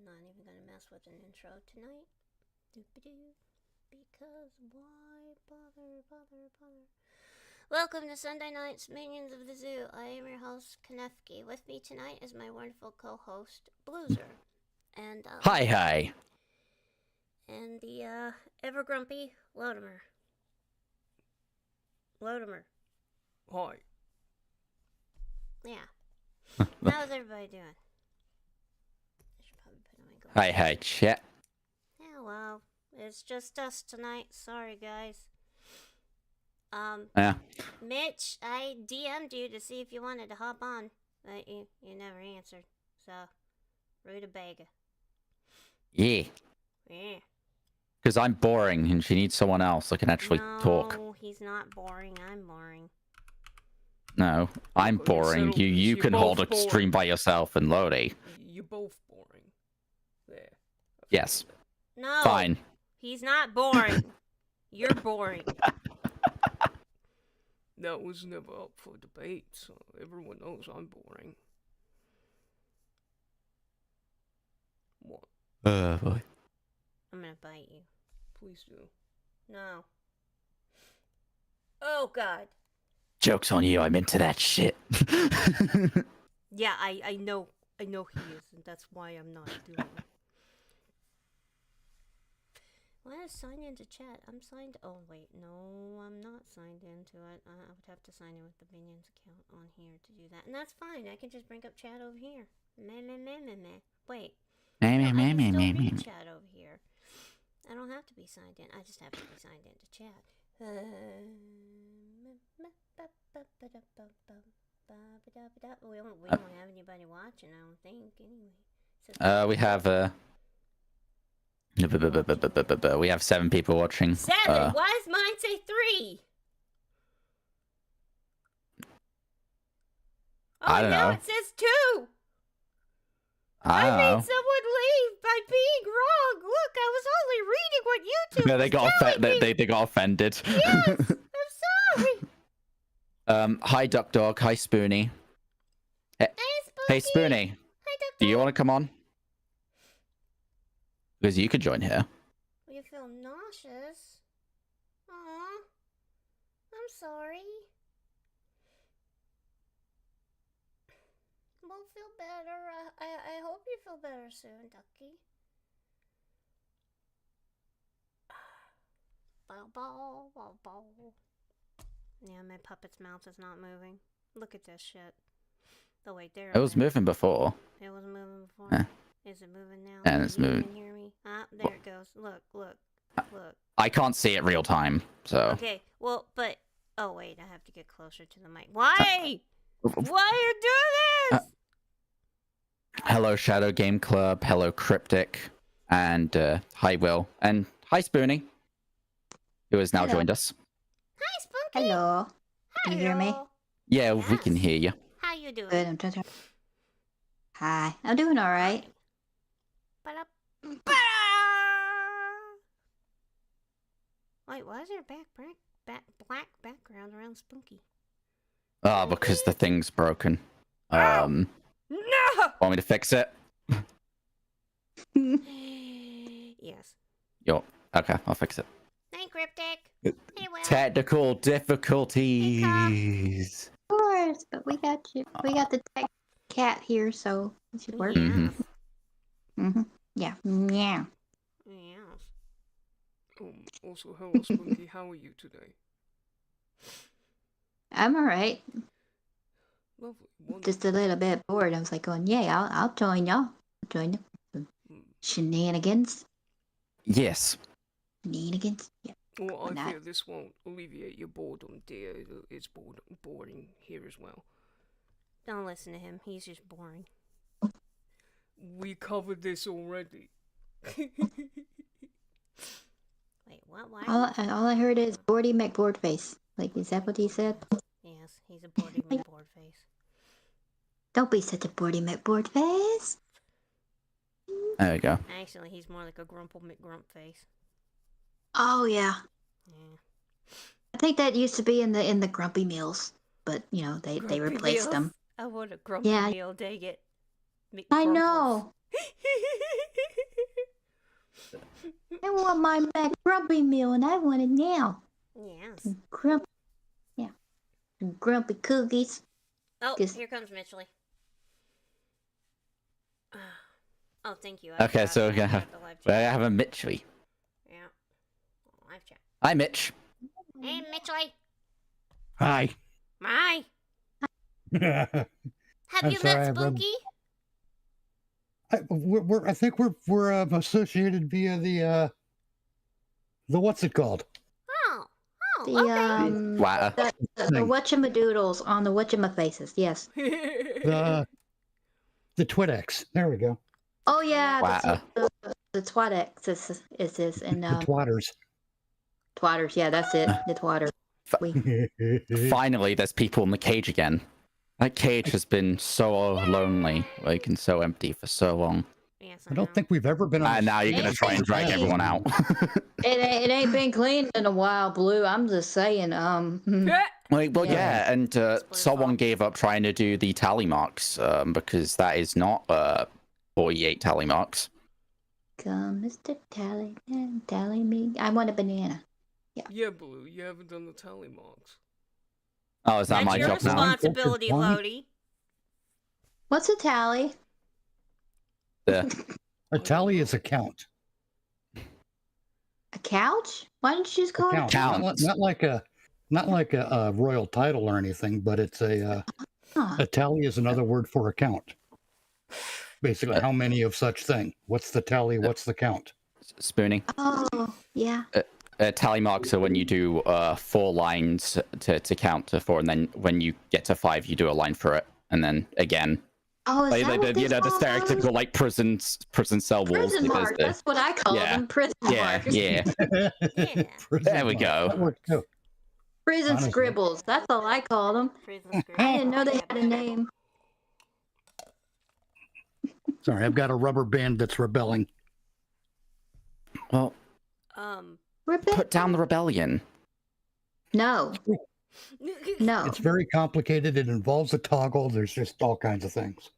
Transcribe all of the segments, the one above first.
Not even gonna mess with an intro tonight. Doop-a-doo. Because why bother? Welcome to Sunday night's Minions of the Zoo. I am your host, Kefki. With me tonight is my wonderful co-host, BuhLooZeR. And, Hi. And the, ever grumpy Lodimer. Hi. Yeah. How's everybody doing? I should probably put on my gold. Hi, chat. Yeah, well, it's just us tonight. Sorry, guys. Yeah. Mitch, I DM'd you to see if you wanted to hop on, but you never answered. So, rutabaga. Yeah. Yeah. Because I'm boring and she needs someone else that can actually talk. No, he's not boring. I'm boring. No, I'm boring. You can hold a stream by yourself and Lodi. You're both boring. There. Yes. No. Fine. He's not boring. You're boring. That was never up for debate, so everyone knows I'm boring. What? Boy. I'm gonna bite you. Please do. No. Oh, God. Joke's on you, I'm into that shit. Yeah, I know he is, and that's why I'm not doing it. Why is sign into chat? I'm signed. Oh wait, no, I'm not signed into it. I would have to sign in with the Minions account on here to do that, and that's fine. I can just bring up chat over here. Wait, no, I can still read chat over here. I don't have to be signed in. I just have to be signed into chat. We don't have anybody watching, I don't think. Anyway, we have 7 people watching. 7. Why does mine say 3? Oh, I don't know. It says 2. I don't made know. someone leave by being wrong. Look, I was only reading what YouTube No, was they got offended. Yes, I'm sorry. Hi Duck Dog. Hi Spoonie. Hey, Hey Spoonkie. Spoonie. Hi, Duck Do you Dog. want to come on? Because you could join here. You feel nauseous? Aw, I'm sorry. We'll feel better. I hope you feel better soon, Ducky. Bow. Yeah, my puppet's mouth is not moving. Look at this shit. Oh wait, there It was moving before. It was moving before? Yeah. Is it moving now? And it's moving. Can you hear me? Ah, there it goes. Look. I can't see it real time, so. Okay, well, but... Oh, wait, I have to get closer to the mic. Why? Why are you doing this? Hello, Shadow Game Club. Hello, Cryptic. And, hi, Will. And hi, Spoonie, who has now joined us. Hi, Spoonkie. Hello. Can you hear me? Yeah, Yes. we can hear you. How you doing? Good. I'm just. Hi. I'm doing all right. Wait, why is there black background around Spoonkie? Oh, because the thing's broken. No! Want me to fix it? Yes. Okay, I'll fix it. Hey, Cryptic. Hey, Will. Technical difficulties. Of course, but we got you. We got the tech cat here, so it should work. Yes. Yeah. Yeah. Yes. Also, hello, Spoonkie. How are you today? I'm all right. Lovely. Wonderful. Just a little bit bored. I was like going, yeah, I'll join y'all. Join the shenanigans. Yes. Shenanigans. Yeah. Well, I Not- fear this won't alleviate your boredom, dear. It's boring here as well. Don't listen to him. He's just boring. We covered this already. Wait, what? Why? All I heard is Boardy McBoardface. Like, is that what he said? Yes, he's a boardy board face. Don't be such a Boardy McBoardface. There we go. Actually, he's more like a Grumple McGrump face. Oh yeah. Yeah. I think that used to be in the Grumpy Meals, but they Grumpy replaced Meals? them. I want a grumpy Yeah. meal, dang it. I know. I want my grumpy meal, and I want it now. Yes. Grumpy, yeah. Grumpy cookies. Oh, Just- here comes Mitchell. Oh, thank you. Okay, so we're gonna have, the live we're chat. gonna have a Mitchy. Yeah. Live chat. Hi, Mitch. Hey, Mitchell. Hi. Hi. Have I'm you sorry, met I rubbed- Spoonkie? I think we're associated via the what's it called? Oh. Oh, The okay. Wow. the whatchamadoodles on the whatchamafaces. Yes. The Twidex. There we go. Oh yeah. Wow. The Twidex is this and The twatters. twatters. Yeah, that's it. The twatter. Finally, there's people in the cage again. That cage has been so lonely, like, and so empty for so long. Yes, I don't think we've ever been on. And now you're gonna try and drag everyone out. It ain't been cleaned in a while, Blue. I'm just saying. Like, well, Yeah. yeah, and someone gave up trying to do the tally marks because that is not 48 tally marks. Come, Mr. Tally, tally me. I want a banana. Yeah, Blue, you haven't done the tally marks. Oh, is that That's my your job now? responsibility, One. Lodi. What's a tally? A tally is a count. A couch? Why didn't you just call it? Count. Not like a royal title or anything, but it's a tally is another word for a count. Basically, how many of such thing? What's the tally? What's the count? Spooning. Oh, yeah. Tally marks are when you do 4 lines to count to 4, and then when you get to 5, you do a line for it, and then again. Oh, is Like, that what the this called? stereotypical like prison cell walls. Prison because mark. That's what I call yeah. them. Prison yeah, marks. yeah. Yeah. There we go. That worked too. Prison Honestly. scribbles. That's all I call them. Prison I didn't know they had a name. Sorry, I've got a rubber band that's rebelling. Well, put down the rebellion. No. No. It's very complicated. It involves a toggle. There's just all kinds of things.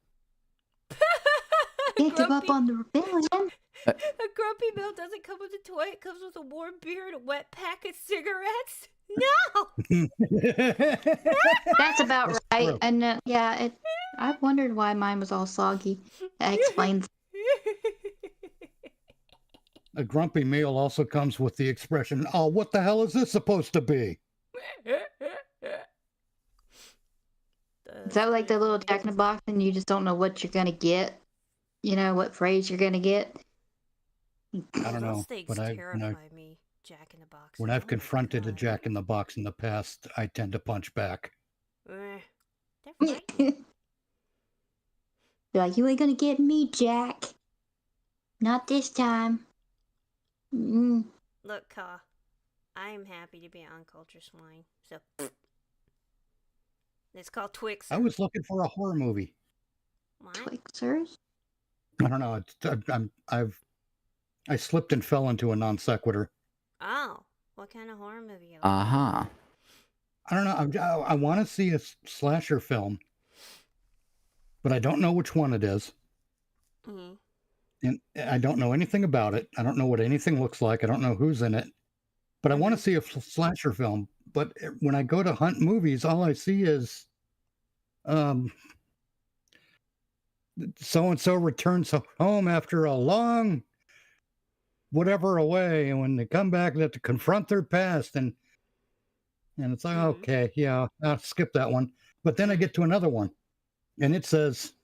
Can't give up on the rebellion. A grumpy meal doesn't come with a toy. It comes with a warm beer and a wet pack of cigarettes. No. That's about That's right. true. And yeah, I wondered why mine was all soggy. That explains. A grumpy meal also comes with the expression, "Oh, what the hell is this supposed to be?" Is that like the little Jack in the Box and you just don't know what you're gonna get? You know what phrase you're gonna get? I don't know, Those things but terrify me. Jack in the Box. when Oh I've my confronted a God. Jack in the Box in the past, I tend to punch back. They're frightening. You're like, you ain't gonna get me, Jack. Not this time. Mm. Look, Ka, I am happy to be on Culture Swine. So it's called Twix. I was looking for a horror movie. What? Twixers? I don't know. I slipped and fell into a non sequitur. Oh, what kind of horror movie? You like? Uh-huh. I don't know. I want to see a slasher film, but I don't know which one it is. Mhm. And I don't know anything about it. I don't know what anything looks like. I don't know who's in it. But I want to see a slasher film. But when I go to hunt movies, all I see is so-and-so returns home after a long whatever away. And when they come back, they have to confront their past. And it's like, okay, yeah, I'll skip that one. But then I get to another one. And it says,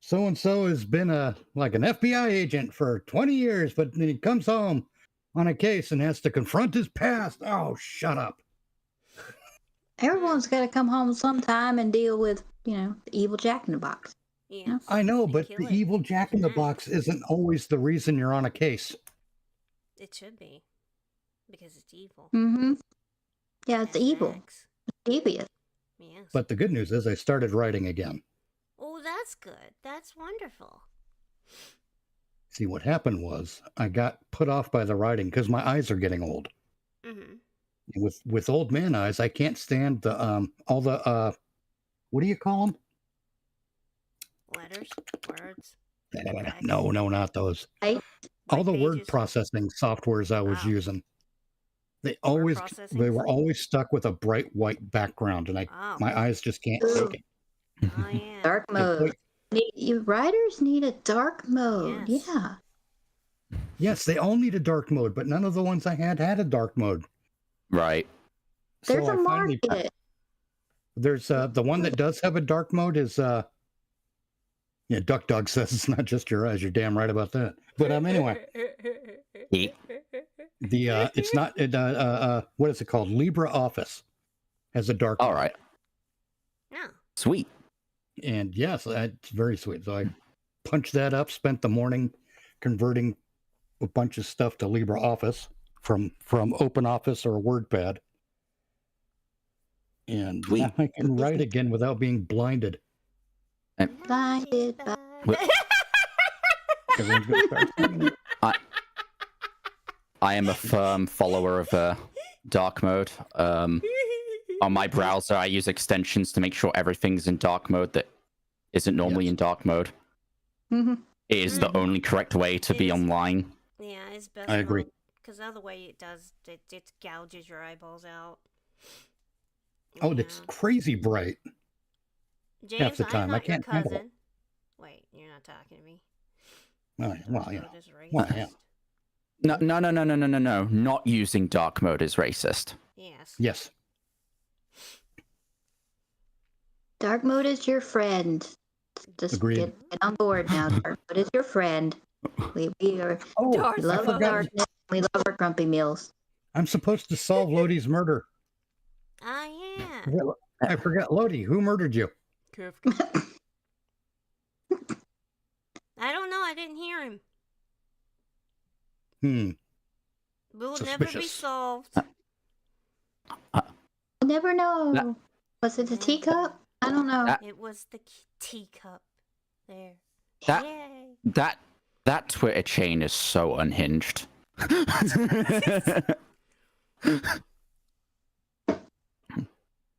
so-and-so has been an FBI agent for 20 years, but then he comes home on a case and has to confront his past. Oh, shut up. Everyone's got to come home sometime and deal with, the evil Jack in the Box. Yeah. I know, They but kill the it. evil Jack in the Box isn't always the reason you're on a case. It should be. Because it's evil. Mm-hmm. Yeah, it's Has evil. sex. Devious. Yes. But the good news is I started writing again. Oh, that's good. That's wonderful. See, what happened was I got put off by the writing because my eyes are getting old. Mm-hmm. With old man eyes, I can't stand the all the what do you call them? Letters, words. No, not those. I- All the word pages? processing softwares I was Oh. using, they Word always processing? they were always stuck with a bright white background, and Oh. my eyes just can't Ooh. take it. Oh yeah. Dark mode. You writers need a dark mode. Yes. Yeah. Yes, they all need a dark mode, but none of the ones I had a dark mode. Right. There's So a I finally- market. There's the one that does have a dark mode is yeah, Duck Dog says it's not just your eyes. You're damn right about that. But anyway, Eat. the it's not what is it called? LibreOffice has a dark All mode. right. No. Sweet. And yes, that's very sweet. So I punched that up, spent the morning converting a bunch of stuff to LibreOffice from OpenOffice or WordPad. And Sweet. now I can write again without being blinded. Blinded by- What? Everyone's gonna start singing it. I am a firm follower of dark mode. On my browser, I use extensions to make sure everything's in dark mode that isn't normally Yes. in dark mode. Mhm. It is the only correct way to It be is. online. Yeah, it's best. I agree. Because other way it gouges your eyeballs out. Oh, it's crazy bright. James, the time. I'm I not your can't handle it. cousin. Wait, you're not talking to me. Well, you know. That is Well, yeah. racist. No. Not using dark mode is racist. Yes. Yes. Dark mode is your friend. Just Agreed. get on board now. Dark mode is your friend. We are Oh, Darth we I love Mode. forgot. darkness. We love our grumpy meals. I'm supposed to solve Lodi's murder. Ah, yeah. Well, I forgot. Lodi, who murdered you? Kefki. I don't know. I didn't hear him. Will never be Suspicious. solved. We'll never know. That- Was it a teacup? I don't know. That- It was the teacup. There. That- Yay. That Twitter chain is so unhinged.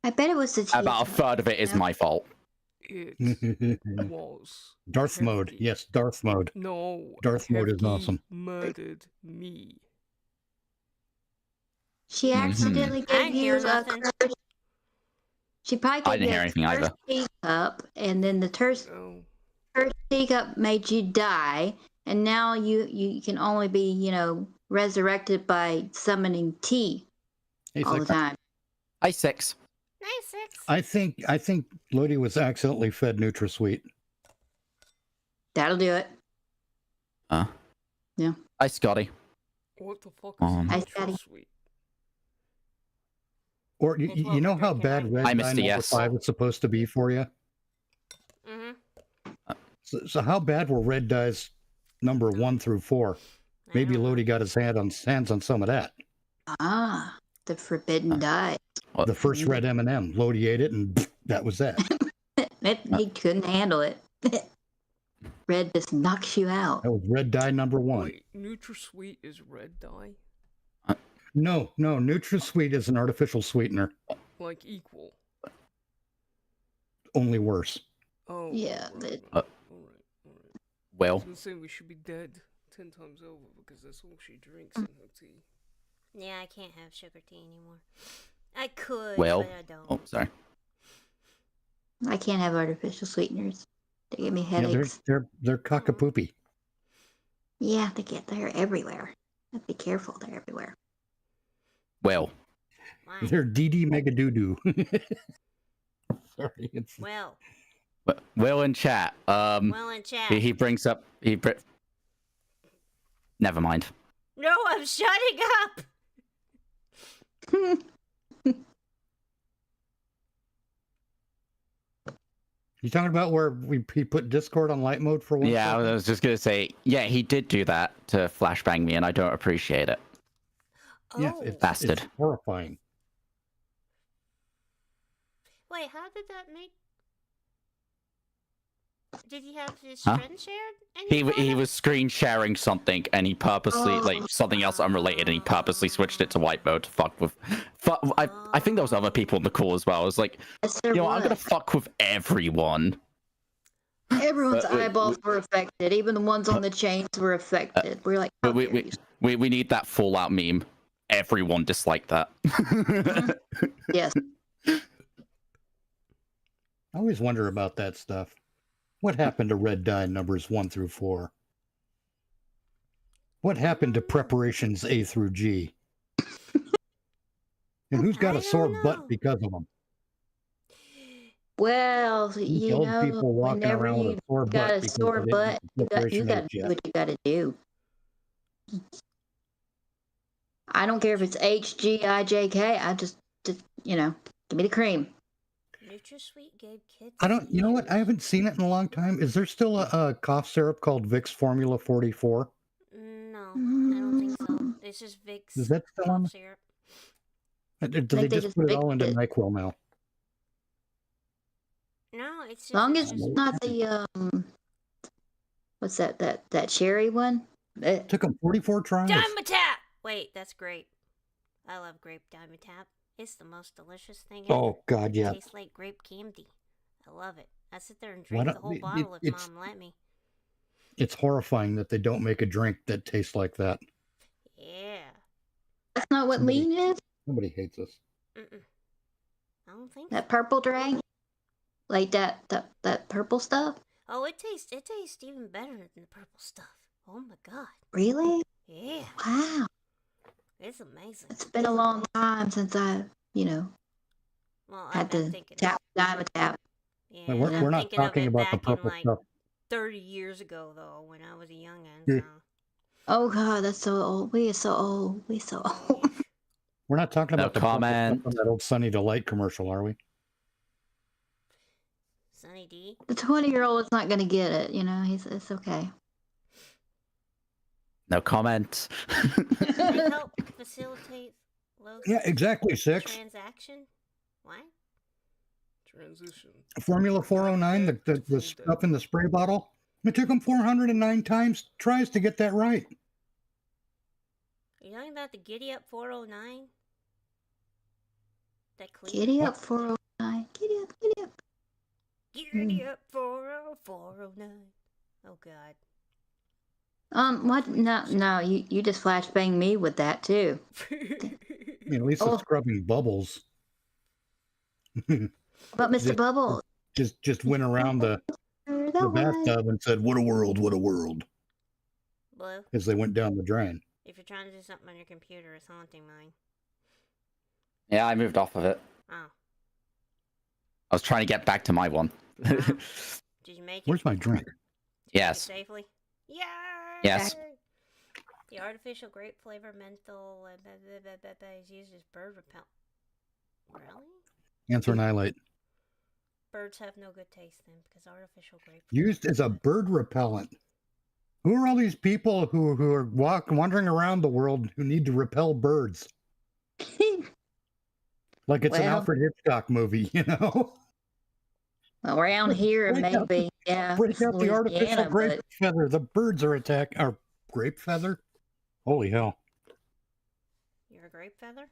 I bet it was the teacup. About a third of it is my fault. It was. Darth mode. Kefki. Yes, Darth mode. No. Darth mode is Kefki awesome. Murdered me. She Mhm. accidentally I gave didn't hear you a nothing. cursed. She probably gave I didn't you hear a anything either. cursed teacup, and then the cursed Oh. teacup made you die, and now you can only be resurrected by summoning tea Hey, all the Six. time. I6. Nice six. I think Lodi was accidentally fed NutraSweet. That'll do it. Hi, Scotty. What the fuck I is study. NutraSweet? Or It's you what know we're how drinking bad right red now. Hi, dye Mr. number Yes. 5 is supposed to be for you? Mm-hmm. So how bad were red dyes number 1 through 4? Maybe Lodi got his hands on some of that. Ah, the forbidden dye. What? The first red M&M. Lodi ate it, and that was that. He couldn't handle it. Red just knocks you out. That was red dye number 1. Wait, NutraSweet is red dye? No, NutraSweet is an artificial sweetener. Like equal? Only worse. Oh. Yeah, Alright. but- Alright. I Well, was gonna say we should be dead 10 times over because that's all she drinks in her tea. Yeah, I can't have sugar tea anymore. I could, Well. but I don't. oh, sorry. I can't have artificial sweeteners. They give me Yeah, headaches. they're cockapoopy. Yeah, they're everywhere. Be careful, they're everywhere. Well, Why? They're DD Megadoodoo. Sorry, it's Well, Will in chat. well in chat. He brings up Never mind. No, I'm shutting up. You talking about where he put Discord on light mode for one? Yeah, I second? was just gonna say, yeah, he did do that to flashbang me, and I don't appreciate it. Yes, Oh. it's Bastard. horrifying. Wait, how did that make? Did he have his Huh? screen shared? And He thought he of- was screen sharing something, and he purposely like something else unrelated, and he purposely switched it to white mode to fuck with. I think there was other people in the call as well. I was like, Yes, there you know, what, I'm gonna was. fuck with everyone. Everyone's But eyeballs were affected. Even the ones on the chains were affected. We're like, But how dare you? we need that Fallout meme. Everyone disliked that. Yes. I always wonder about that stuff. What happened to red dye numbers 1 through 4? What happened to preparations A through G? And who's got I a sore don't know. butt because of them? Well, These you old know, people walking whenever around with you a sore got butt a because sore they didn't butt, get the you preparation got H to do yet. what you got to do. I don't care if it's HGIJK. I just you know, give me the cream. NutraSweet gave kids. I don't. You know what? I seizures. haven't seen it in a long time. Is there still a cough syrup called Vicks Formula 44? No, I don't think so. Mm, It's just Vicks Is that still on? cough syrup. Do they think they just just put it mixed all into it. NyQuil now? No, it's just. Long it's as just it's not the what's that cherry one? It took them 44 tries. Dimetap! Wait, that's grape. I love grape Dimetap. It's the most delicious thing ever. Oh God, It yeah. tastes like grape candy. I love it. I sit there and Why drink don't- the whole it- bottle if it's- Mom let me. It's horrifying that they don't make a drink that tastes like that. Yeah. That's not what Somebody- lean is. Nobody hates us. Mm-mm. I don't think so. That purple drink, like that purple stuff. Oh, it tastes even better than the purple stuff. Oh my god. Really? Yeah. Wow. It's amazing. It's been a long time since I, Well, had I've been to thinking. tap Dimetap. Yeah, But we're I'm not thinking of talking it about the back in purple like stuff. 30 years ago, though, when I was a youngin'. Yeah. So. Oh God, that's so old. We are so old. We so old. We're not talking No about the purple comment. stuff on that old Sunny Delight commercial, are we? Sunny D. The 20-year-old is not gonna get it. You know, it's okay. No comment. They help facilitate low Yeah, exactly. 6 transaction. What? Transition. Formula 409, the stuff in the spray bottle. It took them 409 tries to get that right. Are you talking about the Giddy Up 409? That clean. Giddy up 409. Giddy up. Giddy up. Giddy Up 409. Oh God. What? No. You just flashbang me with that too. At least Oh. it's scrubbing bubbles. But Mr. Just- Bubble, just went around the bathtub and said, "What a world! What a world!" Blue, As they went down the drain. if you're trying to do something on your computer, it's haunting mine. Yeah, I moved off of it. Oh. I was trying to get back to my one. Did you make it? Where's my drink? Did you make it Yes. safely? Yay! Yes. The artificial grape flavor menthol is used as bird repellent. Really? Answer annihilate. Birds have no good taste then, because artificial grape. Used as a bird repellent. Who are all these people who are wandering around the world who need to repel birds? Like it's an Well- Alfred Hitchcock movie, you know? around here Break out maybe, yeah. Break out the artificial Louisiana, grape feather. The birds are or grape feather? Holy hell. You're a grape feather?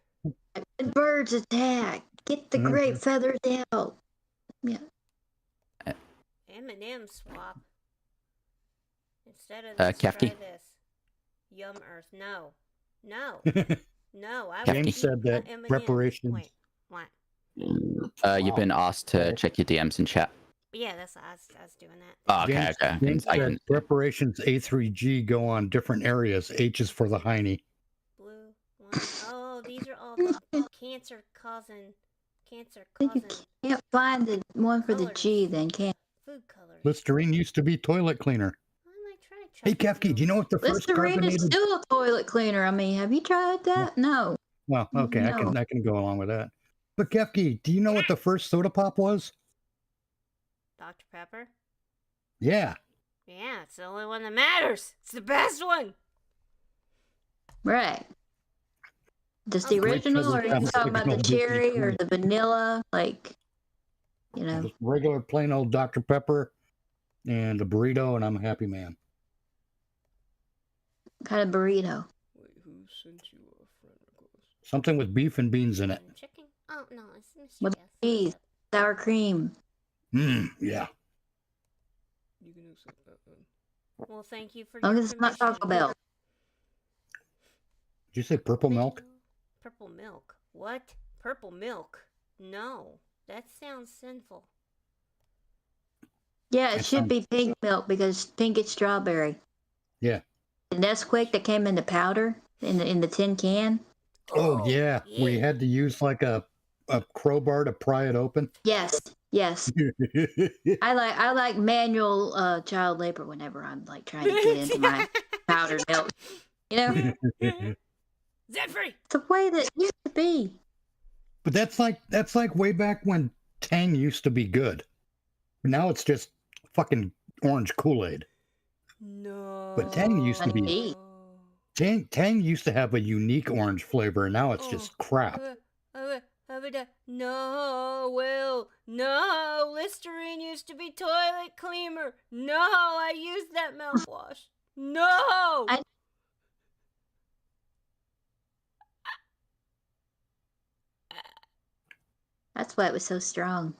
but the birds attack. Get the Mhm. grape feathers out. Yeah. M&M swap. Instead of this, Kefki? try this. Yum Earth. No. No. No. I Kefki. would James said that M&Ms. reparations. Wait. What? You've been asked to check your DMs in chat. Yeah, that's I was doing that. Oh, okay, James- okay. James I said can. reparations A through G go on different areas. H is for the hiney. Blue. One. Oh, these are all the cancer causing You food can't find the one for the G Colors. then, can colors. Listerine used to be toilet cleaner. I might try Hey, chocolate Kefki, do you know what the you? first Listerine is carbonated... still a toilet cleaner. I mean, have you tried that? No. Well, okay, No. I can go along with that. But Kefki, do you know what the first soda pop was? Dr. Pepper? Yeah. Yeah, it's the only one that matters. It's the best one. Right. Just the Okay. original, or are you Sounds talking like about an the old Disney cherry or commercial. the vanilla? Like, you know, Just regular plain old Dr. Pepper and a burrito, and I'm a happy man. kind of burrito. Wait, who sent you a friend request? Something with beef and beans in it. And chicken? Oh, no, it's Mr. With Yes. cheese, sour cream. Yeah. Well, thank you for As long your as it's not permission. Taco Bell. Did you say purple milk? Purple milk. What? Purple milk? No, that sounds sinful. Yeah, it That should sounds- be pink milk because pink is strawberry. Yeah. The Nesquik that came in the powder in the tin can. Oh, yeah. We had to use like a crowbar to pry it open. Yes, yes. I like manual child labor whenever I'm like trying to get into my powdered milk. You know, Zephyr! the way that it used to be. But that's like way back when Tang used to be good. Now it's just fucking orange Kool-Aid. No. But Tang used to be Tang used to have a unique orange flavor, and now it's just crap. No, Will. No, Listerine used to be toilet cleaner. No, I used that mouthwash. No. That's why it was so strong.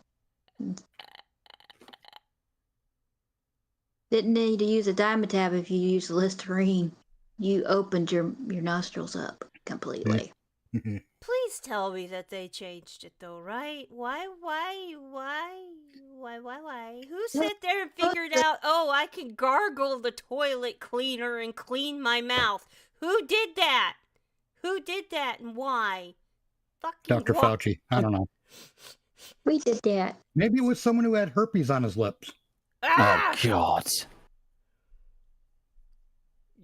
Didn't need to use a Dimetab if you used Listerine. You opened your nostrils up completely. Please tell me that they changed it though, right? Why? Who sat there and figured out, oh, I can gargle the toilet cleaner and clean my mouth? Who did that? Who did that and why? Fucking Dr. Fauci. I don't know. We did that. Maybe it was someone who had herpes on his lips. Ah! Oh God.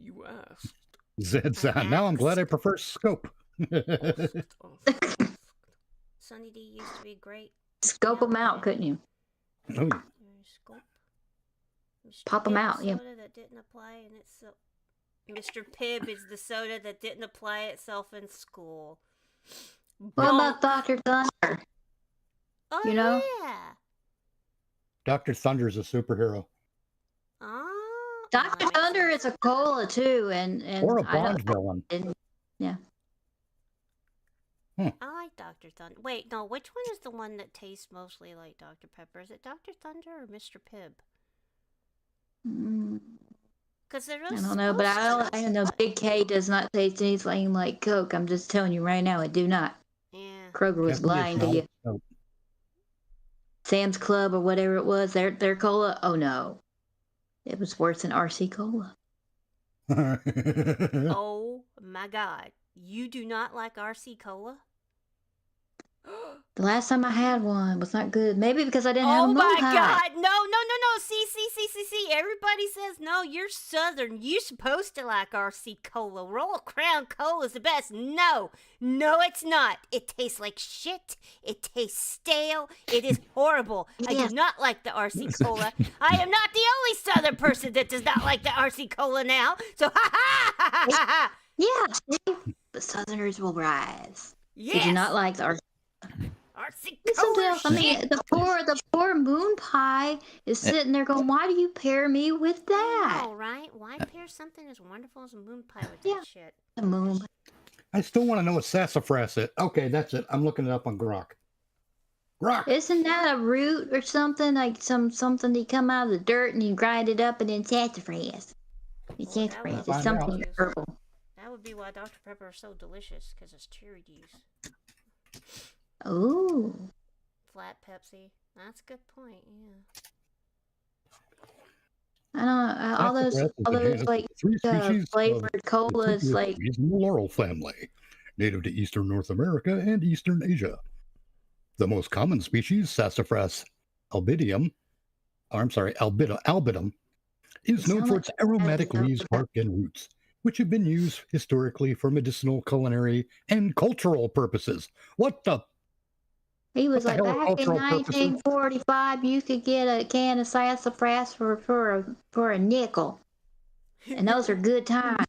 You asked. Zed's now I'm glad I prefer scope. Sunny D used to be great. Scope them out, couldn't you? Oh, Scope. Mr. Pop 'em Pibb out, yeah. Soda that didn't apply in itself. Mr. Pibb is the soda that didn't apply itself in school. What about Dr. Thunder? Oh, you know? Yeah. Dr. Thunder's a superhero. Oh, Dr. that makes Thunder sense. is a cola too, and Or a I don't- Bond villain. Yeah. I like Dr. Thunder. Wait, no, which one is the one that tastes mostly like Dr. Pepper? Is it Dr. Thunder or Mr. Pibb? Because they're I don't know, but I know Big K does not taste anything like Coke. I'm just telling you right now, it do not. Yeah. Kroger was lying to you. Sam's Club or whatever it was, their cola. Oh no, it was worse than RC Cola. Oh my God. You do not like RC Cola? The last time I had one was not good. Maybe because I didn't have a Oh moon my pie. God. No. See. Everybody says, no, you're Southern. You're supposed to like RC Cola. Royal Crown Cola is the best. No, it's not. It tastes like shit. It tastes stale. It is horrible. I Yes. do not like the RC Cola. I am not the only Southern person that does not like the RC Cola now. So, ha. Yeah, see? The Southerners will rise. Yes. Did you not like the RC Something Cola else. I mean, shit. the poor moon pie is sitting there going, "Why do you pair me with that?" All right. Why pair something as wonderful as a moon pie with Yeah. that shit? The moon. I still want to know what sassafras is. Okay, that's it. I'm looking it up on Grok. Grok! Isn't that a root or something like something that come out of the dirt and you grind it up and then sassafras? It's Well, that sassafras. would It's something be- herbal. That would be why Dr. Pepper is so delicious, because it's cherry juice. Ooh. Flat Pepsi. That's a good point, yeah. I don't know. All those Sassafras is like three species of flavored the colas, copious like reasonable laurel family, native to eastern North America and eastern Asia. The most common species, Sassafras albidum, is known for its aromatic leaves, bark, and roots, which have been used historically for medicinal, culinary, and cultural purposes. What the? he was What like the hell are back in cultural purposes? 1945, you could get a can of sassafras for a nickel, and those are good times.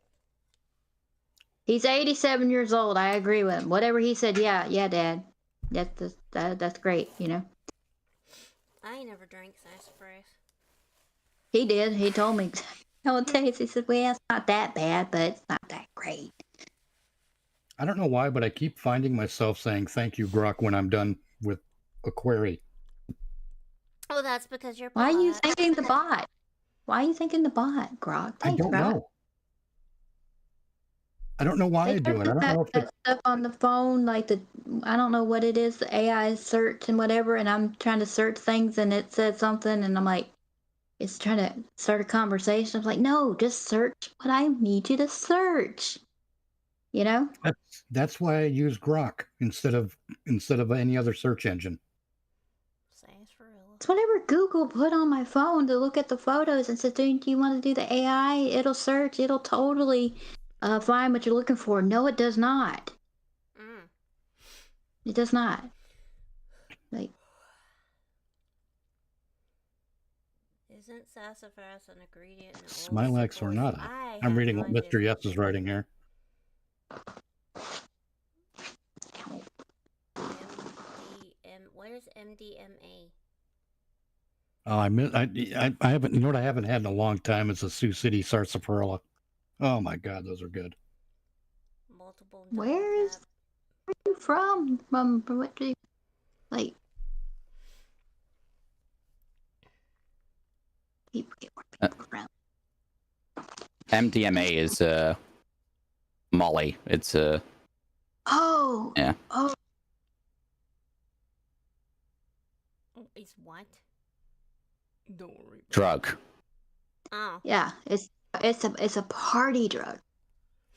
He's 87 years old. I agree with him. Whatever he said, yeah, Dad, that's great. You know, I ain't never drank sassafras. he did. He told me how it tastes. He said, "Well, it's not that bad, but it's not that great." I don't know why, but I keep finding myself saying thank you, Grok, when I'm done with a query. Oh, that's because you're Why are you polite. thanking the bot? Why are you thinking the bot, Grok? I don't Grok. know. I don't know why I do it. I don't know if that it's stuff on the phone, like I don't know what it is, the AI search and whatever, and I'm trying to search things and it said something and I'm like, it's trying to start a conversation. I'm like, no, just search what I need you to search. You know? that's why I use Grok instead of any other search engine. It's whatever Google put on my phone to look at the photos and said, do you want to do the AI? It'll search, it'll totally find what you're looking for. No, it does not. It does not. Like, isn't sassafras an ingredient in Smilex or not? I'm reading what Mr. Yes is writing here. What is MDMA? Oh, I haven't. You know what I haven't had in a long time is a Sioux City sarsaparilla. Oh my God, those are good. where are you from? What do you like? People get more people around. MDMA is Molly. It's Oh. Yeah. Oh. It's what? Don't worry. Drug. Oh. Yeah, it's a party drug.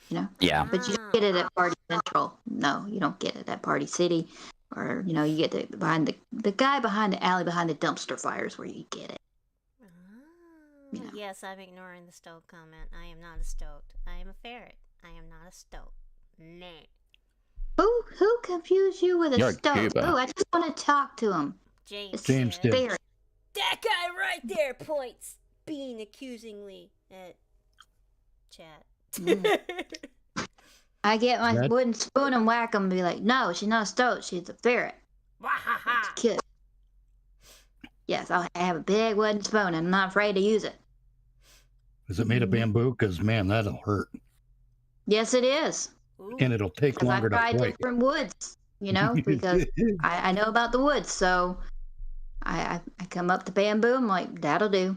You know? Yeah. But you don't get it at Party Central. No, you don't get it at Party City. Or, you know, you get it behind the guy behind the alley behind the dumpster fires where you get it. You know? Yes, I'm ignoring the stoat comment. I am not a stoat. I am a ferret. I am not a stoat. Nah. Who confused you with a You're stoat? Cuba. Oh, I just want to talk to him. James did. Ferret. That guy right there points being accusingly at chat. I get my wooden spoon and whack him and be like, no, she's not a stoat, she's a ferret. Kid. Yes, I have a big wooden spoon and I'm not afraid to use it. Is it made of bamboo? Because man, that'll hurt. Yes, it is. And it'll take longer to I've tried break. different woods, you know, because I know about the woods, so I come up to bamboo. I'm like, that'll do.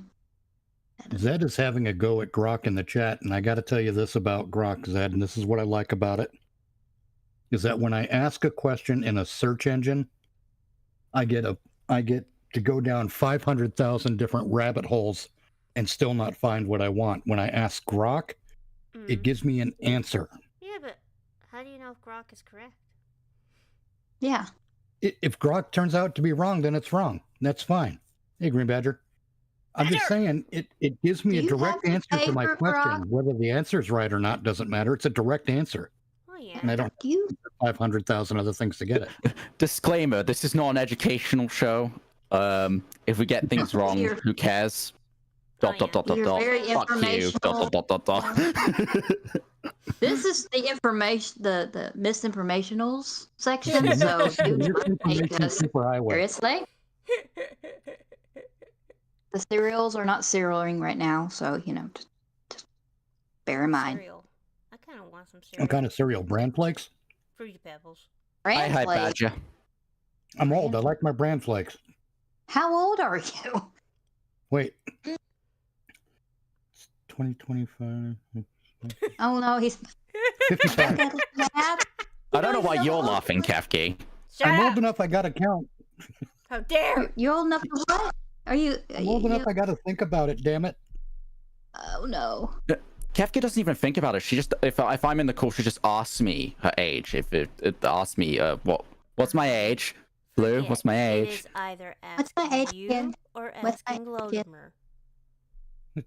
Zed is having a go at Grok in the chat, and I got to tell you this about Grok, Zed, and this is what I like about it, is that when I ask a question in a search engine, I get to go down 500,000 different rabbit holes and still not find what I want. When I ask Grok, it gives me an answer. Yeah, but how do you know if Grok is correct? Yeah. If Grok turns out to be wrong, then it's wrong. That's fine. Hey, Green Badger. I'm just saying, it gives me a direct answer to my question. Whether the answer is right or not doesn't matter. It's a direct answer. Oh, yeah. And I don't have 500,000 other things to get it. Disclaimer, this is not an educational show. If we get things wrong, who cares? Dot. Fuck you. This is the information, the misinformationals section. So take us seriously. The cereals are not cerealing right now, so you know, just bear in mind. Cereal. I kind of want some cereal. What kind of cereal? Bran Flakes? Fruity Pebbles. Bran Hi, Flakes. Badger. I'm old. I like my Bran Flakes. How old are you? Wait. 2025. Oh no, he's 55. I don't know why you're laughing, Kefki. I'm old enough. I got to count. How dare! You're old enough to what? Are you? I'm old enough. I got to think about it. Damn it. Oh no. Kefki doesn't even think about it. She just, if I'm in the call, she just asks me her age. If it asks me, what's my age? Blue, what's my age? It is either What's my age asking again? you or What's my asking age again? Lothimer.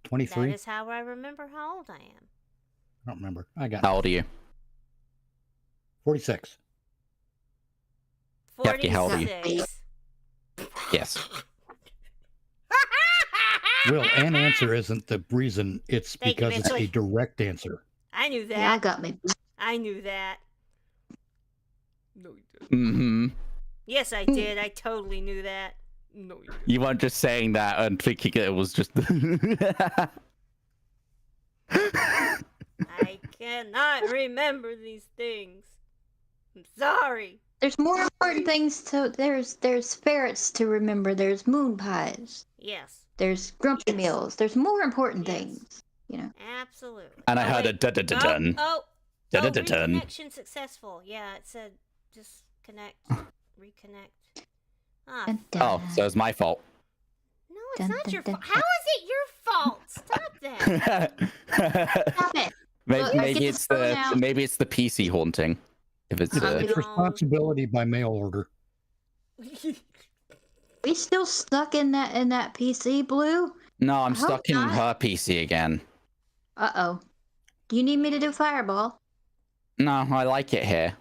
23. That is how I remember how old I am. I don't remember. I got How old are you? 46. Kefki, how old are you? 46. Yes. Will, an answer isn't the reason. It's Thank you, because it's Mitch. a direct answer. I knew that. Yeah, I got me. I knew that. No, you didn't. Mm-hmm. Yes, I did. I totally knew that. No, you didn't. You weren't just saying that and thinking it was just... I cannot remember these things. I'm sorry. There's more important things to. There's ferrets to remember. There's moon pies. Yes. There's grumpy meals. There's more important Yes. things, you know. Absolutely. And I Oh, heard a wait. dun-dun-dun-dun. Oh, Dun-dun-dun-dun. reconnection successful. Yeah, it said disconnect, reconnect. Ah, Dun, Oh, dun. so it's my fault. no, it's Dun, not dun, your dun, fault. How is it your fault? Stop that. Stop it. maybe, Look, I maybe get it's the phone the out. maybe it's the PC haunting. If it's Oh, It's no. responsibility by mail order. We still stuck in that PC, Blue? no, I'm I hope stuck in not. her PC again. Uh-oh. Do you need me to do Fireball? No, I like it here.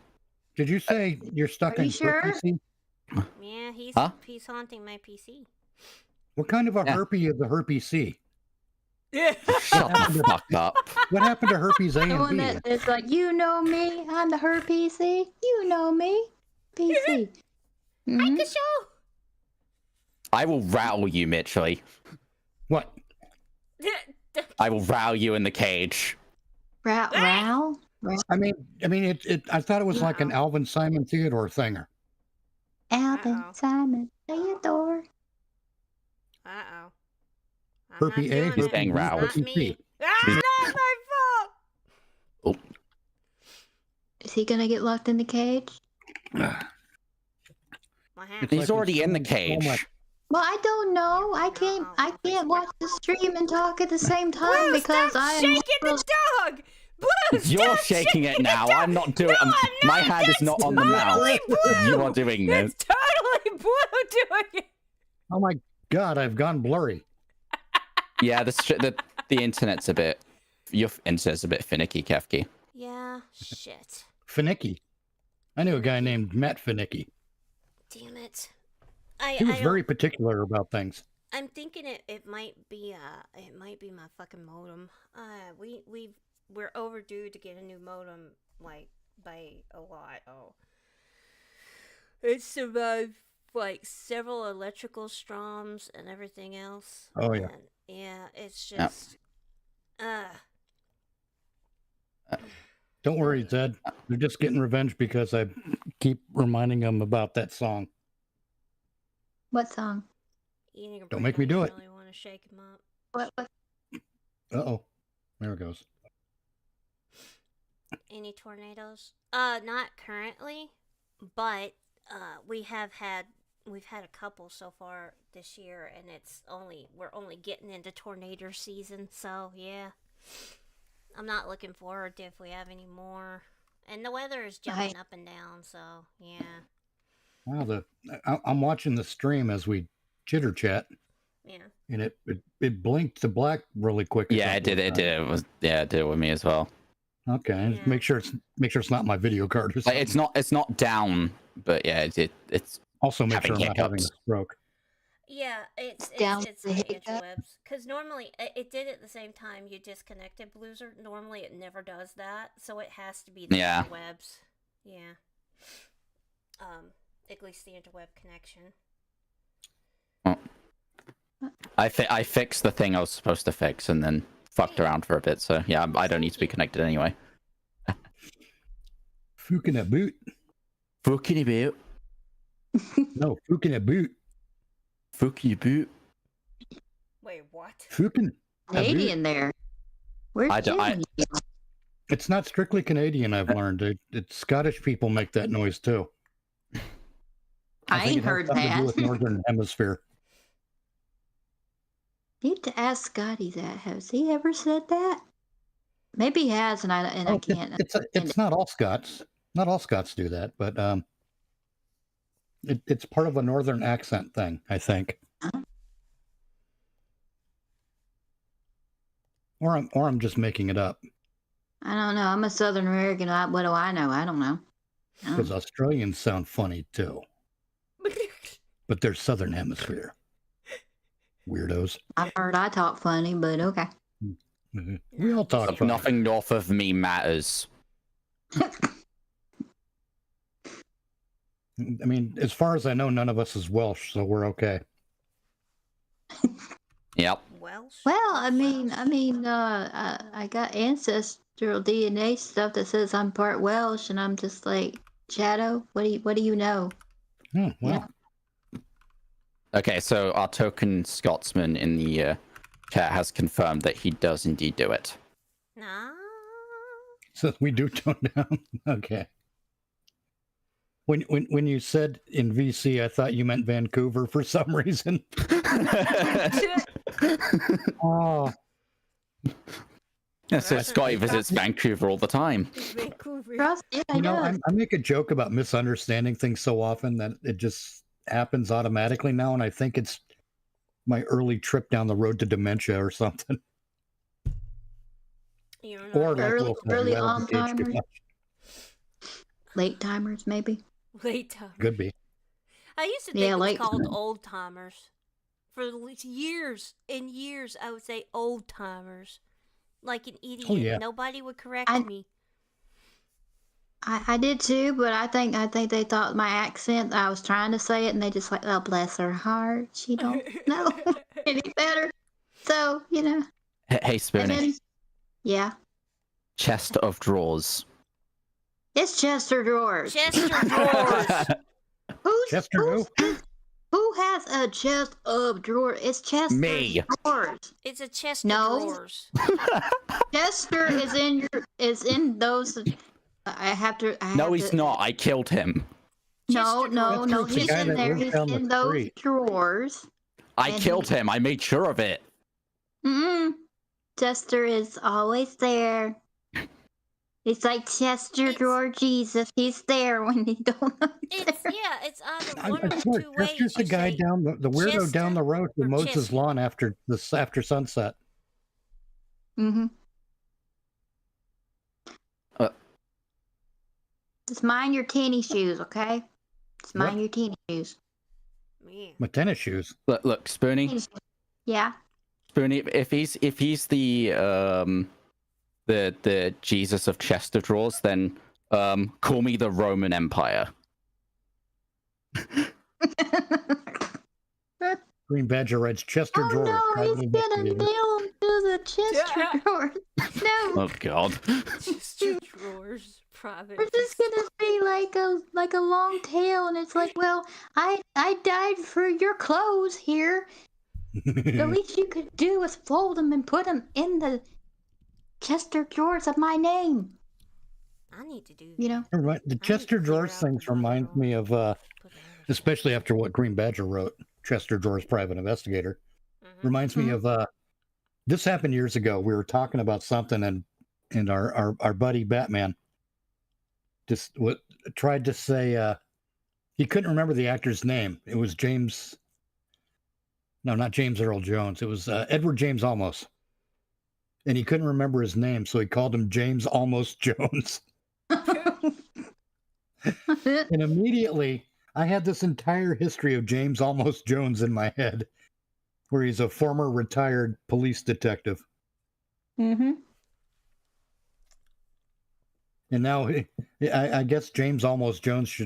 Did you say you're stuck Are in you sure? herpes? Yeah, he's Huh? haunting my PC. What kind of a Yeah. herpes is the herpes C? Yeah. Shut the fuck up. What happened to herpes A The and one B? that is like, you know me, I'm the her PC. You know me, PC. Mhm. Show. I will rattle you, Mitchell. What? I will rattle you in the cage. Row? I mean, I thought it was like an Alvin Simon Theodore thinger. Alvin, Uh-oh. Simon, Theodore. Uh-oh. I'm Herpes not A, doing He's it. being It's riled. not herpes me. C. Ah, not my fault. Is he gonna get locked in the cage? What It's happened? He's like already in the it's so much- cage. Well, I don't know. I can't watch the stream and talk at the same time Blue, because stop I am. shaking the dog. Blue, You're stop shaking it now. the dog. I'm not doing it. No, I'm My not. hand is That's not on the mouse. totally Blue. You are doing this. It's totally Blue doing it. Oh my God, I've gone blurry. Yeah, the internet's a bit. Your internet's a bit finicky, Kefki. Yeah, shit. Finicky. I knew a guy named Matt Finicky. Damn it. He was I very particular about things. I'm thinking it might be my fucking modem. We're overdue to get a new modem, like, by a lot. Oh, it's survived like several electrical storms and everything else. Oh, yeah. And, yeah, it's just Don't worry, Zed. They're just getting revenge because I keep reminding them about that song. What song? eating a Don't make me do it. Really want to shake him up. What? Uh-oh. There it goes. Any tornadoes? Not currently, but we've had a couple so far this year, and we're only getting into tornado season, so yeah. I'm not looking forward to if we have any more. And the weather is jumping up and down, so yeah. Wow, I'm watching the stream as we chitter chat, Yeah. and it blinked to black really quick. Yeah, it did. It did. It did it with me as well. Okay, Yeah. make sure it's not my video card or Like something. it's not down, but yeah, it's Also, make having sure I'm not having a hiccups. stroke. Yeah, it's Down it's the the hiccup. interwebs. Because normally it did at the same time you disconnected BuhLooZeR. Normally it never does that, so it has to be the Yeah. interwebs. Yeah. At least the interweb connection. I fixed the thing I was supposed to fix and then fucked around for a bit. So yeah, I don't need to be connected anyway. Fucking a boot. Fucking boot. No, fucking a boot. Fucking boot. Wait, what? Fucking a boot. Canadian there. Where's I don't- I- Jimmy? It's not strictly Canadian, I've learned. It's Scottish people make that noise too. I think ain't it has heard something to do that. with Northern Hemisphere. Need to ask Scotty that. Has he ever said that? Maybe he has, and I Oh, can't. It's not all Scots. Not all Scots do that, but it's part of a Northern accent thing, I think. Huh? Or I'm just making it up I don't know. I'm a Southern American. What do I know? I don't know. because Australians sound funny too, but they're Southern Hemisphere weirdos. I've heard I talk funny, but okay. We all talk funny. Nothing north of me matters. I mean, as far as I know, none of us is Welsh, so we're okay. Yep. Welsh? Well, I got ancestral DNA stuff that says I'm part Welsh, and I'm just like, Shadow, what do you know? Oh, well, Okay, so our token Scotsman in the chat has confirmed that he does indeed do it. Nah. So we do tone down. Okay. When you said in VC, I thought you meant Vancouver for some reason. Oh, Yeah, so Right. Scotty visits Vancouver all the time. It's Vancouver. Trust, yeah, I you know, know. I make a joke about misunderstanding things so often that it just happens automatically now, and I think it's my early trip down the road to dementia or something. You're not Or like Early- Will said, early that'll be aged too on-timers. much. Late timers, maybe. late time. Could be. I used to think Yeah, it's late called time. old timers. For years and years, I would say old timers. Like an idiot. Oh, yeah. Nobody would correct me. I did too, but I think they thought my accent. I was trying to say it, and they just like, oh, bless her heart, she don't know any better. So Hey, and Spoonie. then yeah, Chest of drawers. it's Chester drawers. Chester drawers. Chester Who has a chest of drawers? It's Chester Me. drawers. It's a chest No. of drawers. Chester is in those. I have to. No, he's not. I killed him. No, Chester no, no. Chester's the He's guy in that there. lives He's down the in those street. drawers. I And killed him. I made sure of it. Mm-mm. Chester is always there. It's like Chester It's- drawer Jesus. He's there when you don't know he's It's there. it's either I one of swear, two ways. Chester's the You guy say down the weirdo Chester down the road who or mows his Chester. lawn after sunset. Mm-hmm. Uh. Just mind your tennis shoes, okay? Just mind What? your tennis shoes. Man. My tennis shoes. Look, Spoonie. Tennis shoes. Yeah. Spoonie. If he's the Jesus of chest of drawers, then call me the Roman Empire. Green Badger writes Chester Oh drawers. no, private he's gonna investigator. nail him to the Chester Yeah. drawer. No. Oh God. Chester drawers. Private. We're just gonna be like a long tail, and it's like, well, I died for your clothes here. The least you could do is fold them and put them in the Chester drawers of my name. I need to do. You know. The Chester drawers things remind me of, especially after what Green Badger wrote, Chester drawers private investigator. Reminds me of this happened years ago. We were talking about something, and our buddy Batman just tried to say he couldn't remember the actor's name. It was James. No, not James Earl Jones. It was Edward James Olmos, and he couldn't remember his name, so he called him James Almost Jones. And immediately, I had this entire history of James Almost Jones in my head, where he's a former retired police detective. Mm-hmm. And now I guess James Almost Jones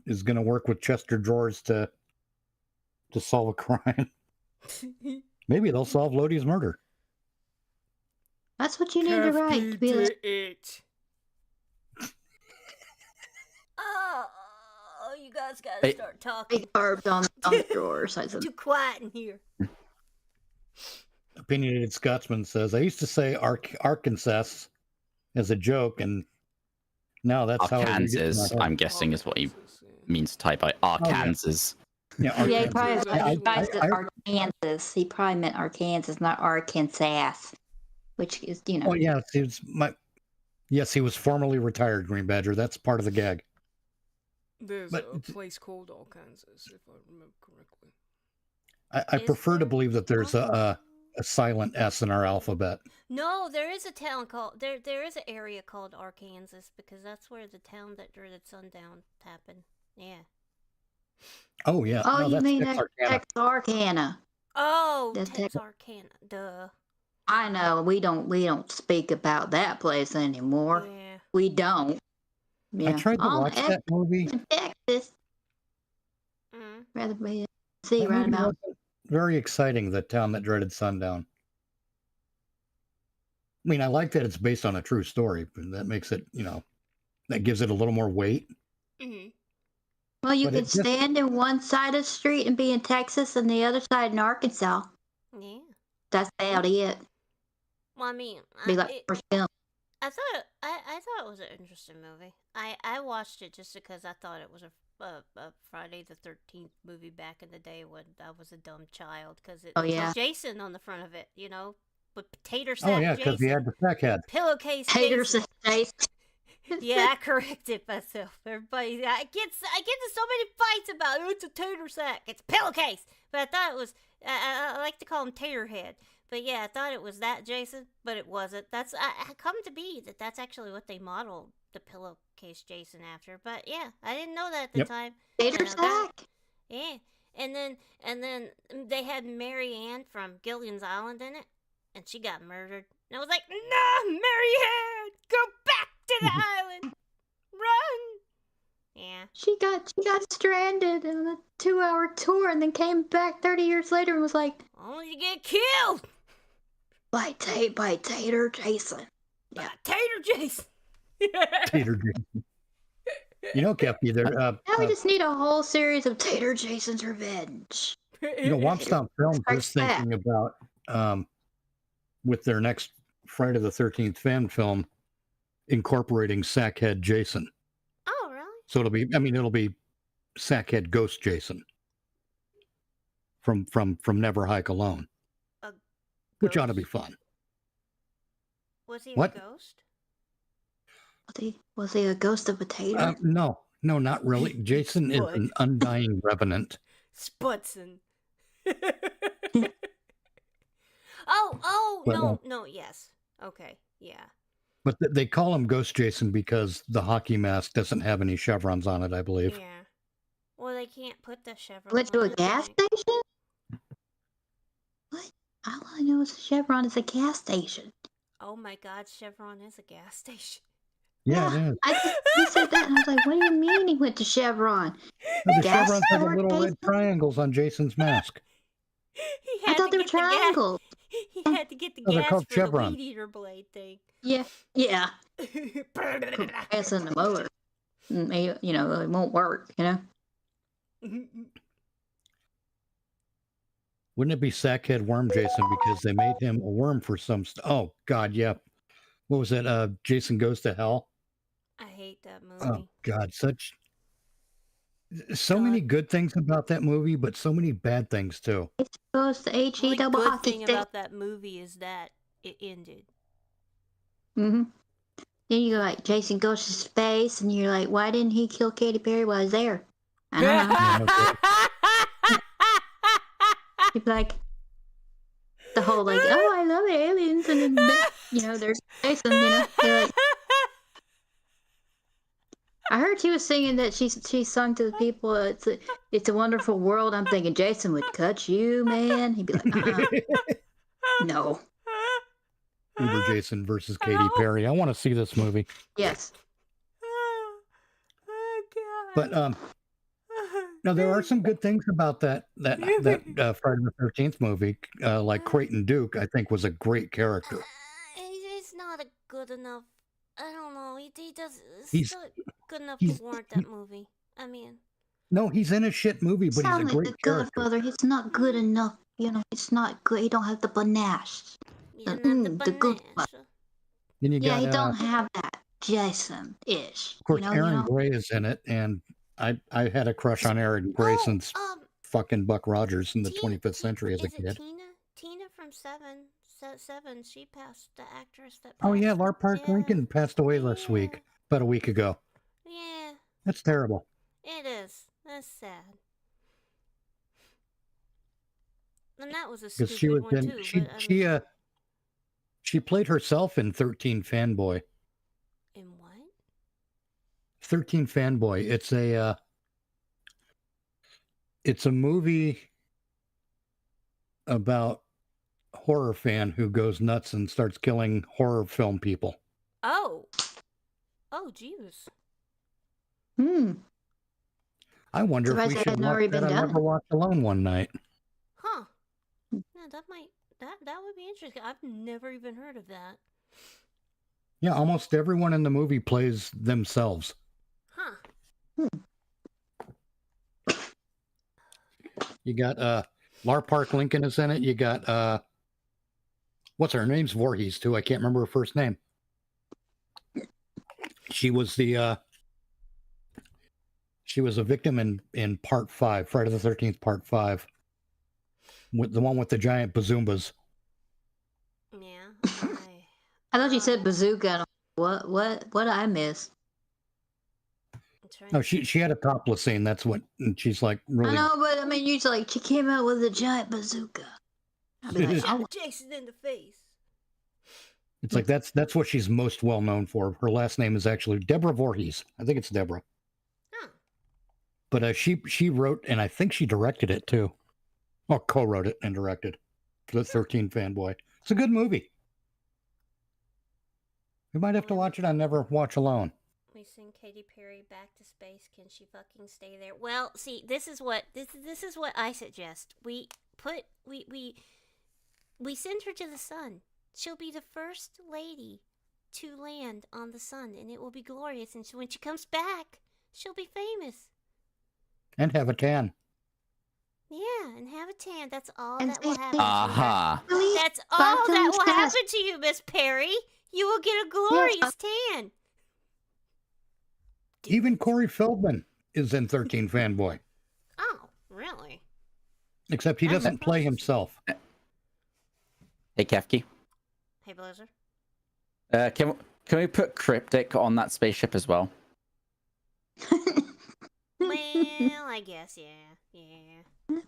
is going to work with Chester drawers to solve a crime. Maybe they'll solve Lodi's murder. That's what you need to write. To be like, it. Oh, you guys gotta Hey. start talking. big carbs on the drawers. I said, Too quiet in here. Opinionated Scotsman says, I used to say Arkansas as a joke, and now that's how I read it in Arkansas, my head. I'm guessing, is what he means to type out. Arkansas. Yeah, yeah, he Arkansas. probably said I- Arkansas. He probably meant Arkansas, not Arkansas, which is, you know. Oh yeah, yes, he was formerly retired, Green Badger. That's part of the gag. There's But a place called Arkansas, if I remember correctly. I Is prefer to there? believe that there's a silent S in our alphabet. No, there is a town called there is an area called Arkansas because that's where the town that dreaded sundown happened. Yeah. Oh yeah. Oh, no, you that's mean Texarkana. Texarkana? Oh, That's Texarkana. Duh. I know we don't speak about that place anymore. Yeah. We don't. Yeah. I tried to On watch that movie. in Texas. Mm. Rather be see That right movie about. wasn't very exciting, The Town That Dreaded Sundown. I mean, I like that it's based on a true story, but that makes it, that gives it a little more weight. Mm-hmm. Well, you But can it just- stand in one side of the street and be in Texas and the other side in Arkansas. Yeah. That's about it. Well, I mean, Be like first film. I thought it was an interesting movie. I watched it just because I thought it was a Friday the 13th movie back in the day when I was a dumb child because it Oh, yeah. had Jason on the front of it, you know, with potato sack Oh yeah, because he had the sack head. pillowcase Haters Jason. face. Yeah, I corrected myself. Everybody, I get into so many fights about it's a tater sack, it's a pillowcase. But I thought it was. I like to call him Tater Head. But yeah, I thought it was that Jason, but it wasn't. That's I come to be that's actually what they modeled the pillowcase Jason after. But yeah, I didn't know that at the Yep. time. Tater And I got- sack. Yeah, and then they had Mary Ann from Gilligan's Island in it, and she got murdered. And I was like, no, Mary Ann, go back to the island, run. Yeah. She got stranded on a 2-hour tour and then came back 30 years later and was like, Only to get killed by Tater Jason. by Tater Jason. Tater Jason. You know, Kefki, there. Now we just need a whole series of Tater Jason's Revenge. You know, Womp Films was Strikes thinking about with their next Friday the 13th fan film incorporating Sackhead Jason. Oh, really? So it'll be Sackhead Ghost Jason from Never Hike Alone, A which ought to ghost? be fun. Was he What? a ghost? Was he a ghost of a tater? No, not really. Jason is an undying revenant. Spudson. oh, But, no, yes. Okay, yeah. But they call him Ghost Jason because the hockey mask doesn't have any chevrons on it, I believe. Yeah. Well, they can't put the chevron Went to on a it, gas right? station? What? All I know is Chevron is a gas station. Oh my god, Chevron is a gas station. Yeah, it is. He said that, and I was like, what do you mean he went to Chevron? The Gas chevrons have the station? little red triangles on Jason's mask. He I had thought to they were get the gas. triangles. He had to get the Oh, they're gas called for chevrons. the weed eater blade thing. Yeah. Gas in the motor. You know, it won't work, you know? Wouldn't it be Sackhead Worm Jason because they made him a worm for some oh God, yeah. What was it? Jason Goes to Hell. I hate that Oh movie. God, so many good things about that movie, but so many bad things too. Goes to The only HE double good hockey thing stick. about that movie is that it ended. Mm-hmm. Then you go like, Jason goes to space, and you're like, why didn't he kill Katy Perry while I was there? I don't know. You'd be like, the whole like, oh, I love aliens, and then, you know, there's Jason, you know. You're like, I heard she was singing that she sung to the people, it's a wonderful world. I'm thinking Jason would cut you, man. He'd be like, no. Uber Jason versus Katy Perry. I want to see this movie. Yes. Oh god. But no, there are some good things about that Friday the 13th movie. Like Creighton Duke, I think was a great character. He's not a good enough. I don't know. He does. He's- He's not good enough he's- to warrant that movie. I mean, No, he's in a shit movie, but he's a Sound like great the character. Godfather. He's not good enough. You know, it's not good. He don't have the panache. you don't have the good panache. Then you Yeah, got, he don't have that Jason-ish. of course, you know, Aaron Gray is in it, and I had a crush on Aaron Gray since fucking Buck Rogers in the 25th century as a is kid. it Tina from Seven. Seven. She passed, the actress that. Oh yeah, passed. Lar Park Yeah. Lincoln passed away last week, about a week ago. Yeah, That's terrible. it is. That's sad. And that was a Because stupid she was one in too. but, I mean, she played herself in 13 Fanboy. in what? 13 Fanboy. It's a movie about horror fan who goes nuts and starts killing horror film people. Oh, Jesus. I wonder if Surprised we that should hadn't watch already that been on done. Never Walk Alone one night. Huh. Yeah, that would be interesting. I've never even heard of that. Yeah, almost everyone in the movie plays themselves. Huh. You got Lar Park Lincoln is in it. You got what's her name's Voorhees too. I can't remember her first name. She was the she was a victim in Part 5, Friday the 13th, Part 5, with the one with the giant bazoombas. Yeah. I thought you said bazooka. What did I miss? No, she had a topless scene. That's what, and she's like really. I know, but I mean, usually like, she came out with a giant bazooka. I'd be like, Shot Jason in the face. It's like that's what she's most well known for. Her last name is actually Deborah Voorhees. I think it's Deborah. Huh. But she wrote, and I think she directed it too. Or co-wrote it and directed for the 13 fanboy. It's a good movie. We might have to watch it on Never Watch Alone. We send Katy Perry back to space. Can she fucking stay there? Well, see, this is what I suggest. We send her to the sun. She'll be the first lady to land on the sun, and it will be glorious. And when she comes back, she'll be famous. And have a tan. Yeah, and have a tan. That's all And that will say- happen. Aha. To you. That's all that Sparkles will test. happen to you, Miss Perry. You will get a glorious tan. Even Corey Feldman is in 13 fanboy. Oh, really? Except he I'm doesn't play surprised. himself. Hey, Kefki. Hey, BuhLooZeR. Can we put Cryptic on that spaceship as well? Well, I guess, yeah.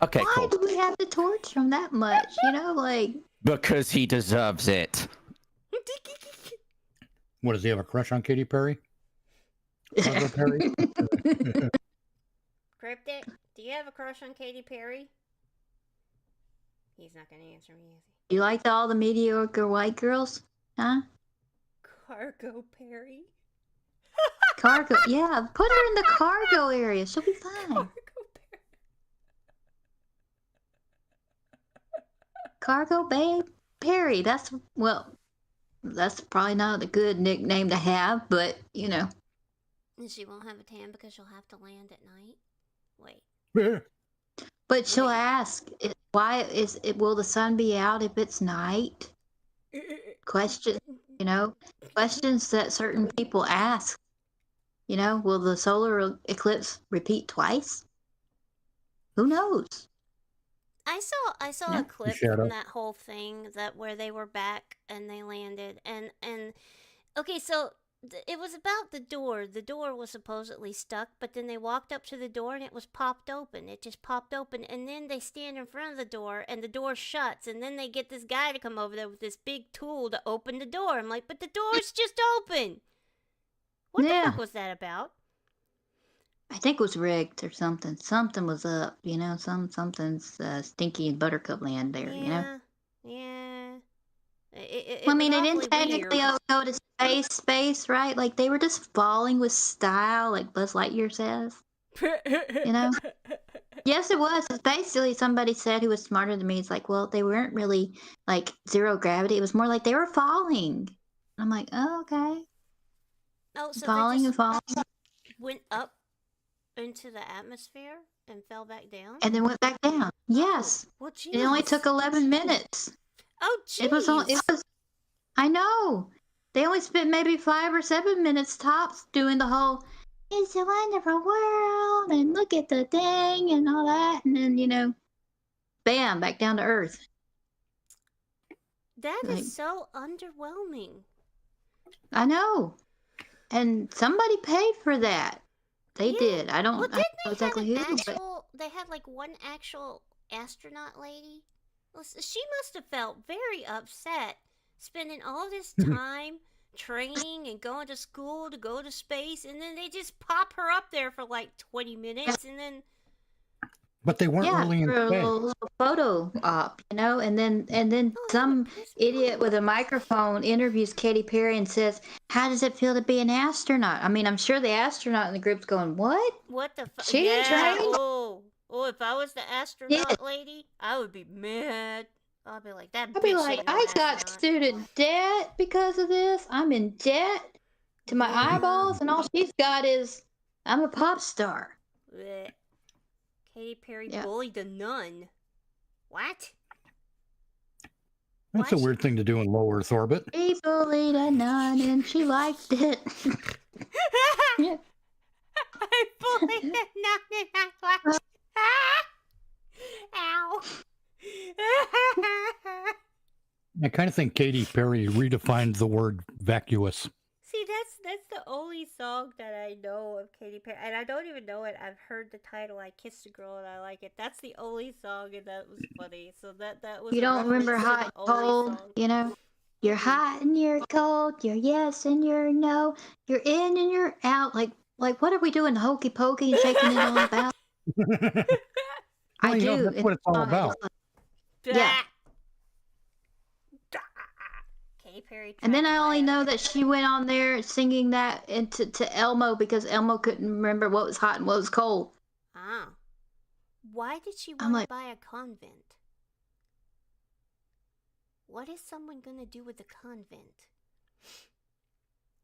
Okay, Why cool. do we have to torture him that much? You know, like, Because he deserves it. What, does he have a crush on Katy Perry? Margot Perry? Cryptic, do you have a crush on Katy Perry? He's not going to answer me, is you like all the mediocre white girls? Huh? he? Cargo Perry? Cargo. Yeah, put her in the cargo area. She'll be fine. Cargo Perry. Cargo Babe Perry. That's probably not a good nickname to have, but you know. And she won't have a tan because she'll have to land at night? Wait. But she'll ask, why is it? Will the sun be out if it's night? Questions that certain people ask. You know, will the solar eclipse repeat twice? Who knows? I saw Yeah. a clip Shadow. from that whole thing where they were back and they landed and okay, so it was about the door. The door was supposedly stuck, but then they walked up to the door and it was popped open. It just popped open, and then they stand in front of the door and the door shuts, and then they get this guy to come over there with this big tool to open the door. I'm like, but the door's just open. What the Yeah. fuck was that about? I think it was rigged or something. Something was up, you know. Something's stinky in Buttercup Land there, you know. Yeah. Well, I mean, was they didn't awfully technically weird. go to space, right? Like they were just falling with style, like Buzz Lightyear says. You know? Yes, it was. It's basically, somebody said who was smarter than me. It's like, well, they weren't really like zero gravity. It was more like they were falling. I'm like, oh, okay, Oh, so falling they and just falling, went up into the atmosphere and fell back down? and then went back down. Yes, Well, it only jeez. took 11 minutes. Oh, jeez. It was. I know. They only spent maybe 5 or 7 minutes tops doing the whole "It's a wonderful world" and look at the thing and all that, and then, you know, bam, back down to earth. That like- is so underwhelming. I know. And somebody paid for that. They Yeah. did. I don't Well, know didn't they exactly have who, an but actual? They had like one actual astronaut lady. She must have felt very upset spending all this time training and going to school to go to space, and then they just pop her up there for like 20 minutes, and then But they weren't yeah, really in for a space. little photo op, you know, and then Oh, some that pissed me idiot off. with a microphone interviews Katy Perry and says, "How does it feel to be an astronaut?" I mean, I'm sure the astronaut in the group's going, "What?" What the fuck? She didn't Yeah. train. Oh, if I was the astronaut lady, I would be mad. I'd be like, that I'd be bitch like, ain't no "I got astronaut." student debt because of this. I'm in debt to my Yeah. eyeballs, and all she's got is I'm a pop star." Blech. Katy Perry Yeah. bullied a nun. What? That's a weird thing to do in low Earth orbit. She bullied a nun and she liked it. Yeah. I bullied a nun and I liked it. Ow. I kind of think Katy Perry redefined the word vacuous. See, that's the only song that I know of Katy Perry, and I don't even know it. I've heard the title, "I Kissed a Girl and I Like It." That's the only song, and that was funny. So that was. You a don't remember reference to hot the and only cold, song. you know? You're hot and you're cold, you're yes and you're no, you're in and you're out. Like what are we doing? Hokey pokey and shaking it all about? Well, I you know, do. that's what it's all about. Yeah. Katy Perry. And then tried I to only buy a- know that she went on there singing that to Elmo because Elmo couldn't remember what was hot and what was cold. Ah. Why did she I'm want to like- buy a convent? What is someone gonna do with a convent?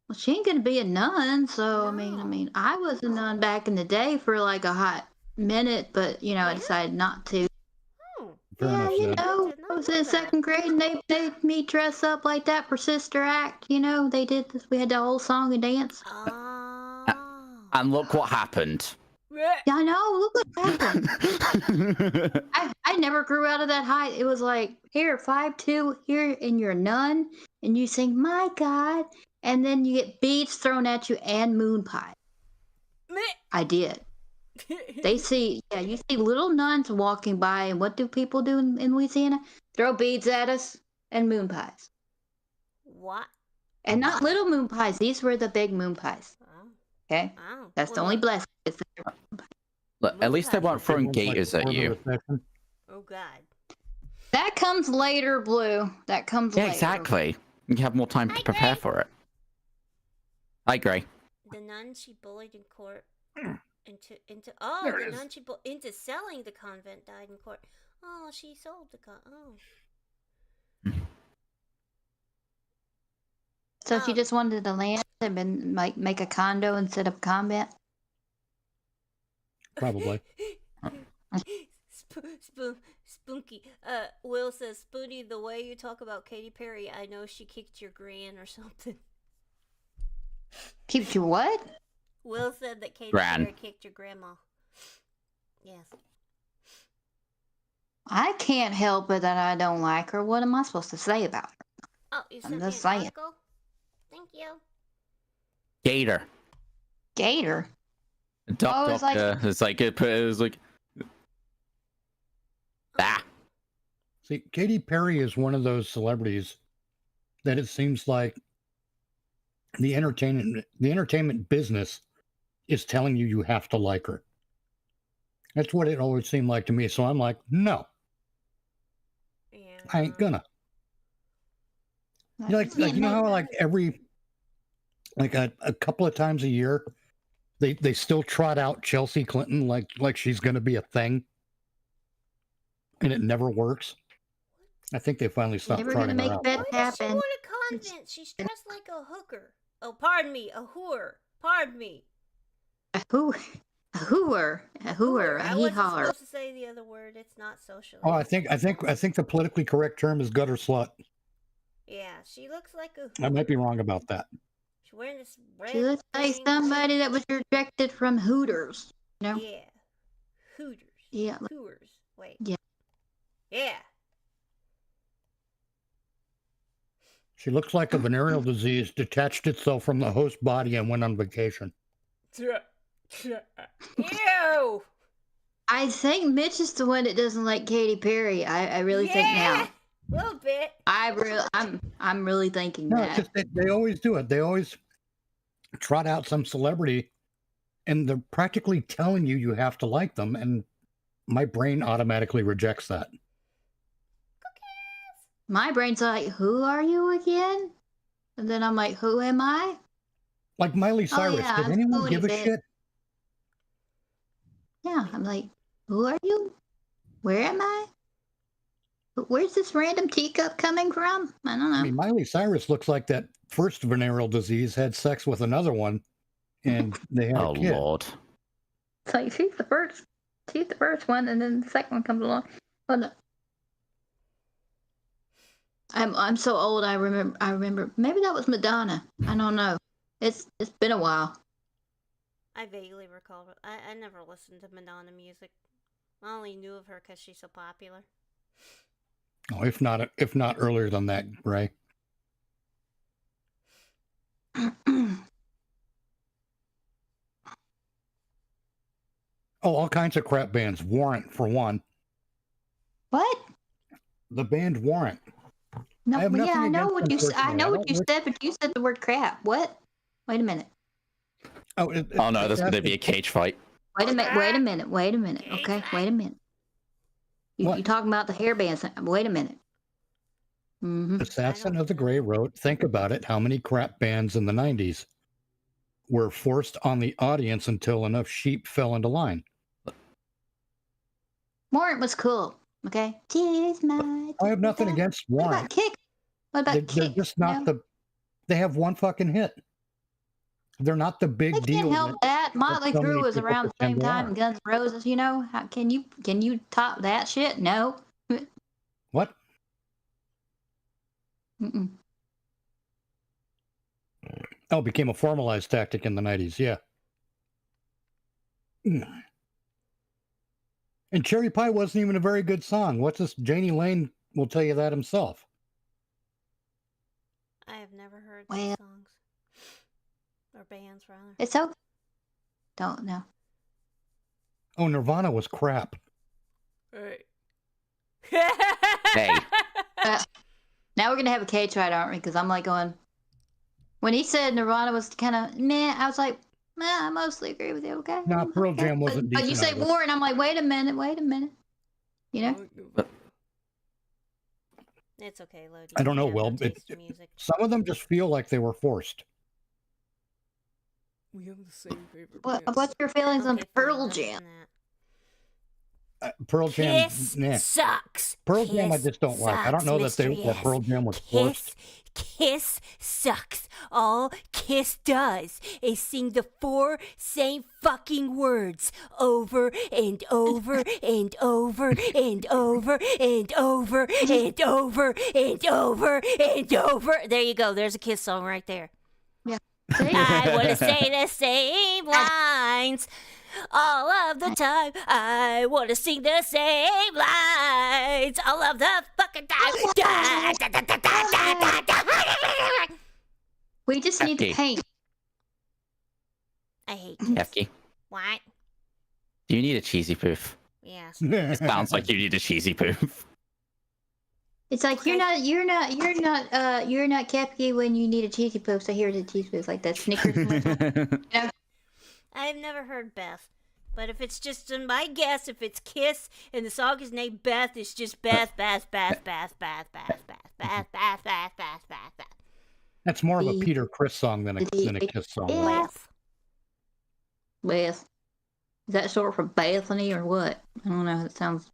Well, she ain't gonna be a nun, so I No. mean, I was a nun back in the day for like a hot minute, but you know, I Yeah? decided not to. Oh. Fair Yeah, enough, you Sid. know, Did not I was know in that. second grade and they made me dress up like that for Sister Act. You know, they did this. We had the whole song and dance. Oh. And look what happened. Yeah, I know. Look what happened. I never grew out of that height. It was like, here, 5'2", here, and you're a nun, and you sing, my God, and then you get beads thrown at you and moon pie. I did. You see little nuns walking by, and what do people do in Louisiana? Throw beads at us and moon pies. What? And not little moon pies. These were the big moon pies. Oh. Okay? Oh. That's the only look. blessing. Look, at least they weren't throwing Everyone's like gators at before the you. recession. Oh God. That comes later, Blue. That comes Yeah, later. exactly. You have more time to prepare for it. I agree. The nun she bullied in court Hmm. into There the it is. nun she into selling the convent died in court. Oh, she sold the oh. So she Oh. just wanted the land and then make a condo instead of a convent. Probably. Spoonkie. Will says, Spoonie, the way you talk about Katy Perry, I know she kicked your gran or something. Keep your what? Will said that Katy Gran. Perry kicked your grandma. Yes. I can't help it that I don't like her. What am I supposed to say about her? Oh, you I'm sent me an just saying. article? Thank you. Gator. Gator. Duck Oh, it's like- Doctor. It's like it was like ah. See, Katy Perry is one of those celebrities that it seems like the entertainment business is telling you you have to like her. That's what it always seemed like to me. So I'm like, no, Yeah. I ain't gonna. You know, like you know how like a couple of times a year, they still trot out Chelsea Clinton like she's gonna be a thing, and it never works. I think they finally stopped Never gonna trotting her make out. that Why does she happen. want a convent? She's dressed like a hooker. Oh, pardon me, a whore. Pardon me. A hooer, a I hee wasn't haw. supposed to say the other word. It's not social. Oh, I think the politically correct term is gutter slut. Yeah, she looks like a I might be wrong about that. She's wearing this red She looks like thing. somebody that was rejected from Hooters. You know? Yeah. Hooters. Yeah. Hooters. Wait. Yeah. Yeah. She looks like a venereal disease detached itself from the host body and went on vacation. Ew! I think Mitch is the one that doesn't like Katy Perry. I really think now. A little bit. I'm really thinking No, it's that. just they always do it. They always trot out some celebrity, and they're practically telling you you have to like them, and my brain automatically rejects that. My brain's like, who are you again? And then I'm like, who am I? Like Miley Cyrus, yeah, did I'm anyone Spoonie, give a bitch. shit? Yeah, I'm like, who are you? Where am I? Where's this random teacup coming from? I don't know. I mean, Miley Cyrus looks like that first venereal disease had sex with another one, and they had Oh a kid. Lord. It's like, she's the first She's the first one, and then the second one comes along. Oh no. I'm so old. I remember. Maybe that was Madonna. I don't know. It's been a while. I vaguely recall. I never listened to Madonna music. I only knew of her because she's so popular. Oh, if not earlier than that, Ray. Oh, all kinds of crap bands. Warrant, for one. What? The band Warrant. No, I have yeah, nothing I know against what them you. I personally. know I what don't you wish- said, but you said the word crap. What? Wait a minute. Oh, Oh no, there's going to be a cage fight. Wait a minute. Wait a minute. Wait a minute. Okay. Wait a minute. What? You talking about the hair bands? Wait a minute. Mm-hmm. Assassin of the Grey wrote, think about it, how many crap bands in the 90s were forced on the audience until enough sheep fell into line. Warrant was cool. Okay. Cheers, my. I have nothing against What about Warrant. Kick? What about They're Kick? just not they have one fucking hit. They're not the big They deal. can't help that. Motley so many Crue was people around the same pretend they time are. as Guns N' Roses. You know, how can you top that shit? No. What? Mm-mm. Oh, it became a formalized tactic in the 90s, yeah. And Cherry Pie wasn't even a very good song. What's this? Janie Lane will tell you that himself. I have never heard Well. these songs. Or bands, rather. It's okay. Don't know. Oh, Nirvana was crap. Hey. Hey. Now we're gonna have a cage fight, aren't we? Because I'm like going. When he said Nirvana was kind of meh, I was like, I mostly agree with you. Okay. Nah, Pearl Okay. Jam wasn't But you decent say either. Warren, I'm like, wait a minute. You know. It's okay, Lodi. I don't know, You have Will. no taste in music. Some of them just feel like they were forced. We have the same favorite bands. What's your feelings on Okay, fine, Pearl listen Jam? to that. Pearl Jam, Kiss nah. sucks. Pearl Jam I Kiss just don't like. I don't sucks, know that Mr. that Yes. Pearl Jam was forced. Kiss sucks. All Kiss does is sing the 4 same fucking words over and over and over and over and over and over and over and over. There you go. There's a Kiss song right there. See? I want to say the same lines all of the time. I want to sing the same lines all of the fucking time. Da, da, da, da, da, da, da, da. We just need to Okay. paint. I hate Kefki, Kiss. What? do you need a cheesy poof? Yes. Sounds like you need a cheesy poof. It's like Okay. you're not Kefki when you need a cheesy poof. So here's a cheesy poof like that Snickers. I've never heard Beth. But if it's just my guess, if it's Kiss and the song is named Beth, it's just Beth, Beth, Beth, Beth, Beth, Beth, Beth, Beth, Beth, Beth, Beth, Beth, Beth. That's more of a Peter Criss song than a Kiss song. Yeah. Beth. Beth. Is that short for Bethany or what? I don't know. It sounds.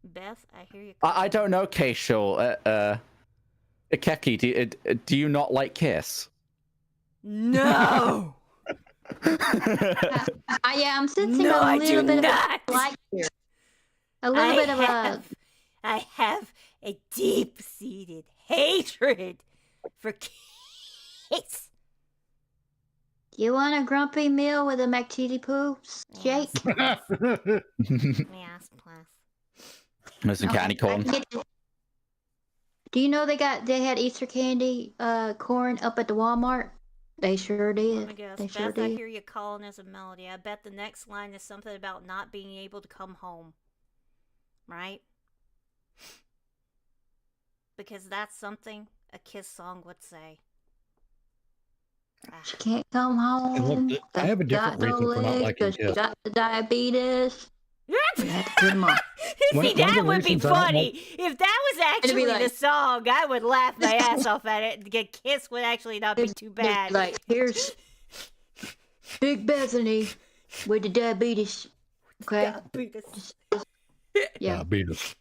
Beth, I hear you. I don't know, K-Shaw. Kefki, do you not like Kiss? No! Yeah, I'm sensing No, a I little do bit not. of a like here. A little bit of a. I have a deep-seated hatred for Kiss. You want a grumpy meal with a McCheesy poops, Jake? Yes, please. There's some candy I corn. can get you. Do you know they had Easter candy corn up at the Walmart? They sure Let did. me guess. They Beth, sure I did. hear you calling as a melody. I bet the next line is something about not being able to come home. Right? Because that's something a Kiss song would say. She can't come home. look, I have a different got no reason for not legs, liking 'cause she Kiss. got the diabetes. We have to put 'em on. One See, of the that would be reasons I don't funny. If that was actually like- the song, I would laugh my ass off at it. The Kiss would actually not be too bad. Like, here's Big Bethany with the diabetes. Okay? Diabetes. Yeah. Diabetes.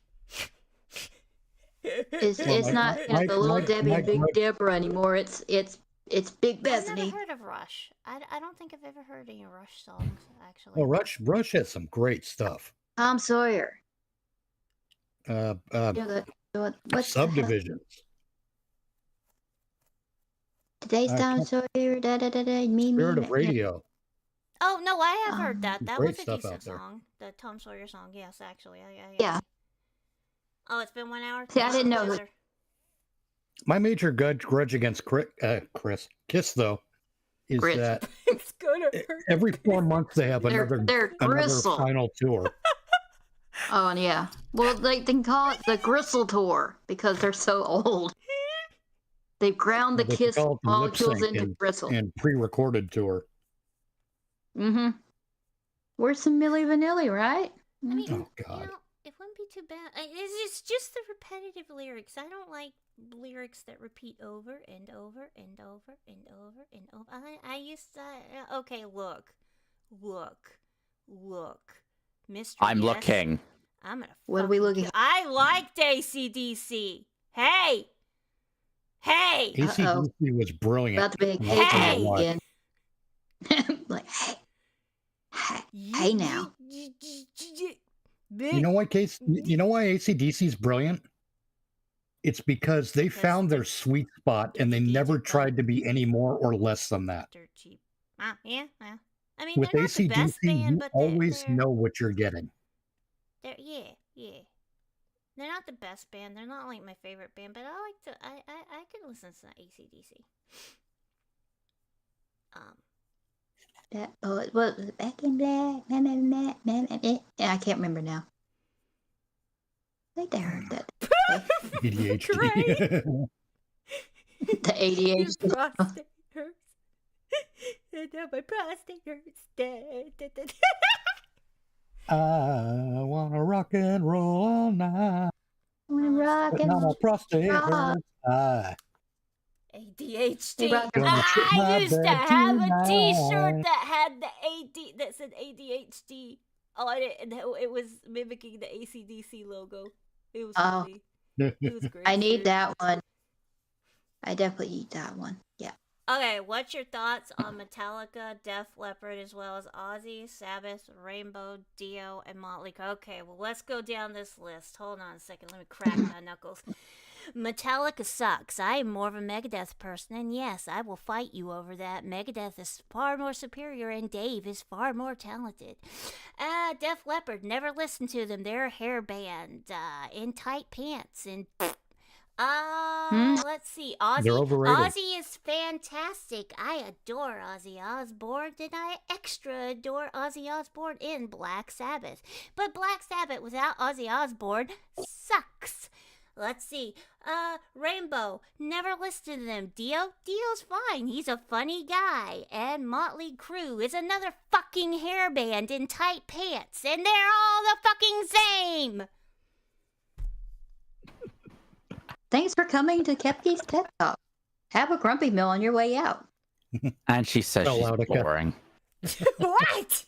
It's Well, not my- the little my- Debbie my and Big grudge- Deborah anymore. It's It's Big I've Bethany. never heard of Rush. I don't think I've ever heard any Rush songs, actually. Well, Rush has some great stuff. Tom Sawyer. Subdivisions. What Today's I Tom can't- Sawyer. Da da da da. Me. Spirit of Radio. Oh, no, I have heard that. That Great was a stuff decent out there. song. The Tom Sawyer song, yes, actually. Yeah. Oh, it's been 1 hour? See, I didn't know that. Loser. My major grudge against Kiss, though, is Grit. that It's gonna hurt. every 4 months they have They're another gristle. final tour. Oh, and yeah. Well, they can call it the Gristle Tour because they're so old. They've ground the They can Kiss call it the lip molecules sync into gristle. and pre-recorded tour. Mm-hmm. Where's some Milli Vanilli, right? I mean, Oh, God. you know, it wouldn't be too bad. It's just the repetitive lyrics. I don't like lyrics that repeat over and over and over and over and over. I used to... okay, look. Mr. I'm Yes, looking. I'm gonna What are we fucking looking kill- I liked AC/DC. Hey! AC/DC was brilliant. About to be Hey! hey What? again. Like, hey now. You know why AC/DC is brilliant? It's because they found their sweet spot and they never tried to be any more or less than that. Dirt cheap. Yeah. I mean, With they're not the best AC/DC, band, you but always they're, know what you're getting. yeah. They're not the best band. They're not like my favorite band, but I could listen to AC/DC. That what was it? Back in black. Yeah, I can't remember now. I think I heard that. ADHD. The ADHD. Prostate hurts. And now my prostate hurts. I wanna rock and roll all night. Wanna rock But and now my prostate rock. hurts. ADHD. Rock and roll. I used to My have a bed T-shirt tonight. that had that said ADHD on it, and it was mimicking the AC/DC logo. It was Oh. funny. It was great. I need shit. that one. I definitely need that one. Yeah. Okay, what's your thoughts on Metallica, Def Leppard, as well as Ozzy, Sabbath, Rainbow, Dio, and Motley Crue? Okay, well, let's go down this list. Hold on a second. Let me crack my knuckles. Metallica sucks. I am more of a Megadeth person, and yes, I will fight you over that. Megadeth is far more superior, and Dave is far more talented. Def Leppard, never listened to them. They're a hair band, in tight pants, and... let's see. They're overrated. Ozzy is fantastic. I adore Ozzy Osbourne, and I extra adore Ozzy Osbourne in Black Sabbath. But Black Sabbath without Ozzy Osbourne sucks. Let's see. Rainbow, never listened to them. Dio's fine. He's a funny guy. And Motley Crue is another fucking hair band in tight pants, and they're all the fucking same. Thanks for coming to Kefki's TED Talk. Have a grumpy meal on your way out. And she says So she's Laudica. boring. What?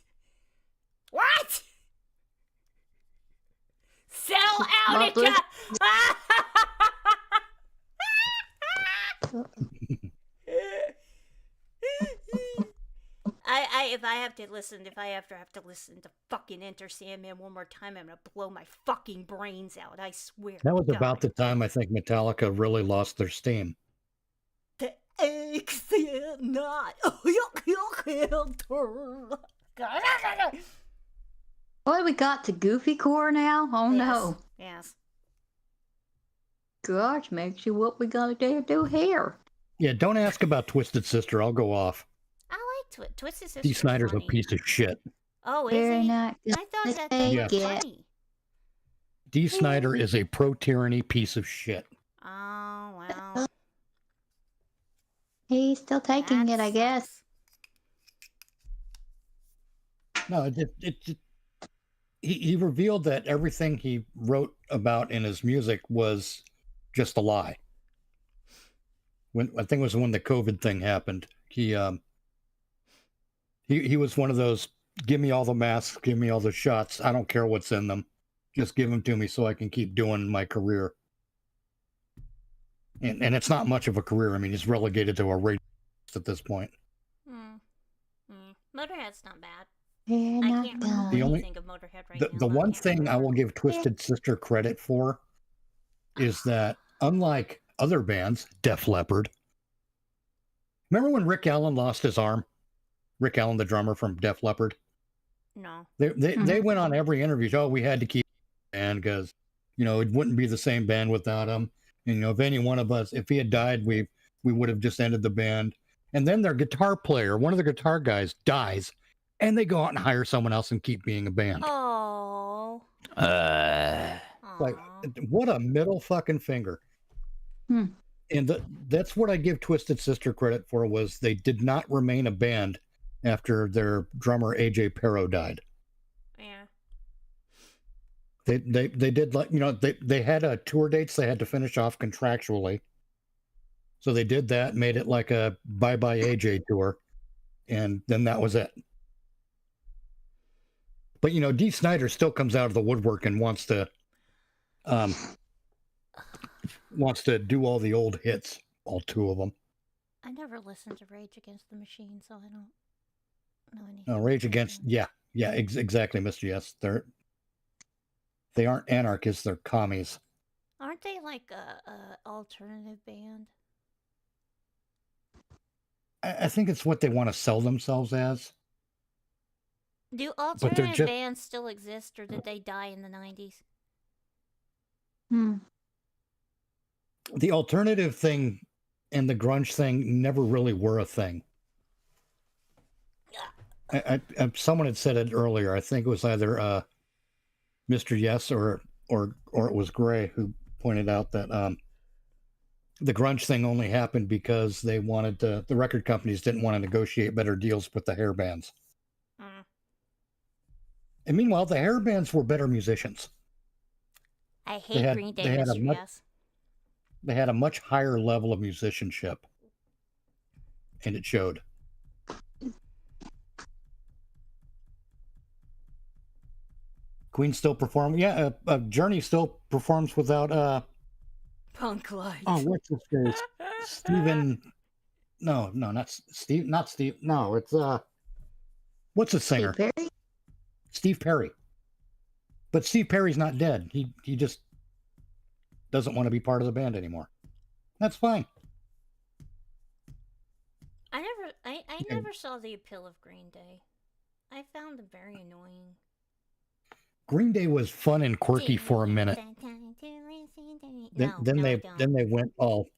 Sell Audica! If I have to listen to fucking Enter Sandman one more time, I'm gonna blow my fucking brains out. I swear. That was to about God. the time I think Metallica really lost their steam. The accent not. What, we got to Goofy Core now? Oh no. Yes. Gosh, Maxie, what we gotta do here? Yeah, don't ask about Twisted Sister. I'll go off. I like Twisted Sister. D. Snyder's a piece of shit. Oh, is We're he? not I thought that they were Yeah. funny. D. Snyder is a pro-tyranny piece of shit. Oh, well. He's still taking that it, I guess. sucks. No, he revealed that everything he wrote about in his music was just a lie. I think it was when the COVID thing happened. He was one of those, give me all the masks, give me all the shots. I don't care what's in them. Just give them to me so I can keep doing my career. And it's not much of a career. I mean, he's relegated to a radio at this point. Motorhead's not bad. They're I not can't recall gone. The only- anything of Motorhead right The, now. the but I one can't thing I will remember. give Twisted Sister credit for is that, unlike other bands, Def Leppard. Remember when Rick Allen lost his arm? Rick Allen, the drummer from Def Leppard. No. They went on every interview. Oh, we had to keep the band because, you know, it wouldn't be the same band without him. And, you know, if any one of us, if he had died, we would have just ended the band. And then their guitar player, one of the guitar guys, dies, and they go out and hire someone else and keep being a band. Oh. Like, what a middle fucking finger. And that's what I give Twisted Sister credit for, was they did not remain a band after their drummer AJ Pero died. Yeah. They did, like, you know, they had tour dates they had to finish off contractually. So they did that, made it like a bye-bye AJ tour, and then that was it. But, you know, Dee Snider still comes out of the woodwork and wants to do all the old hits, all two of them. I never listened to Rage Against the Machine, so I don't know anything. No, Rage about Against, them. yeah, exactly, Mr. Yes. They aren't anarchists, they're commies. Aren't they like a alternative band? I think it's what they want to sell themselves as. Do they're alternative just- bands still exist, or did they die in the 90s? The alternative thing and the grunge thing never really were a thing. Someone had said it earlier. I think it was either Mr. Yes or it was Gray who pointed out that the grunge thing only happened because they wanted the record companies didn't want to negotiate better deals with the hair bands. And meanwhile, the hair bands were better musicians. I hate Green Day, Mr. Yes. They had a much higher level of musicianship, and it showed. Queen still perform. Yeah, Journey still performs without Punk Light. oh, what's his face? Steven. No, not Steve. Not Steve. No, it's what's the singer? Steve Perry? Steve Perry. But Steve Perry's not dead. He just doesn't want to be part of the band anymore. That's fine. I never saw the appeal of Green Day. I found them very annoying. Green Day was fun and quirky for a minute. Then they went all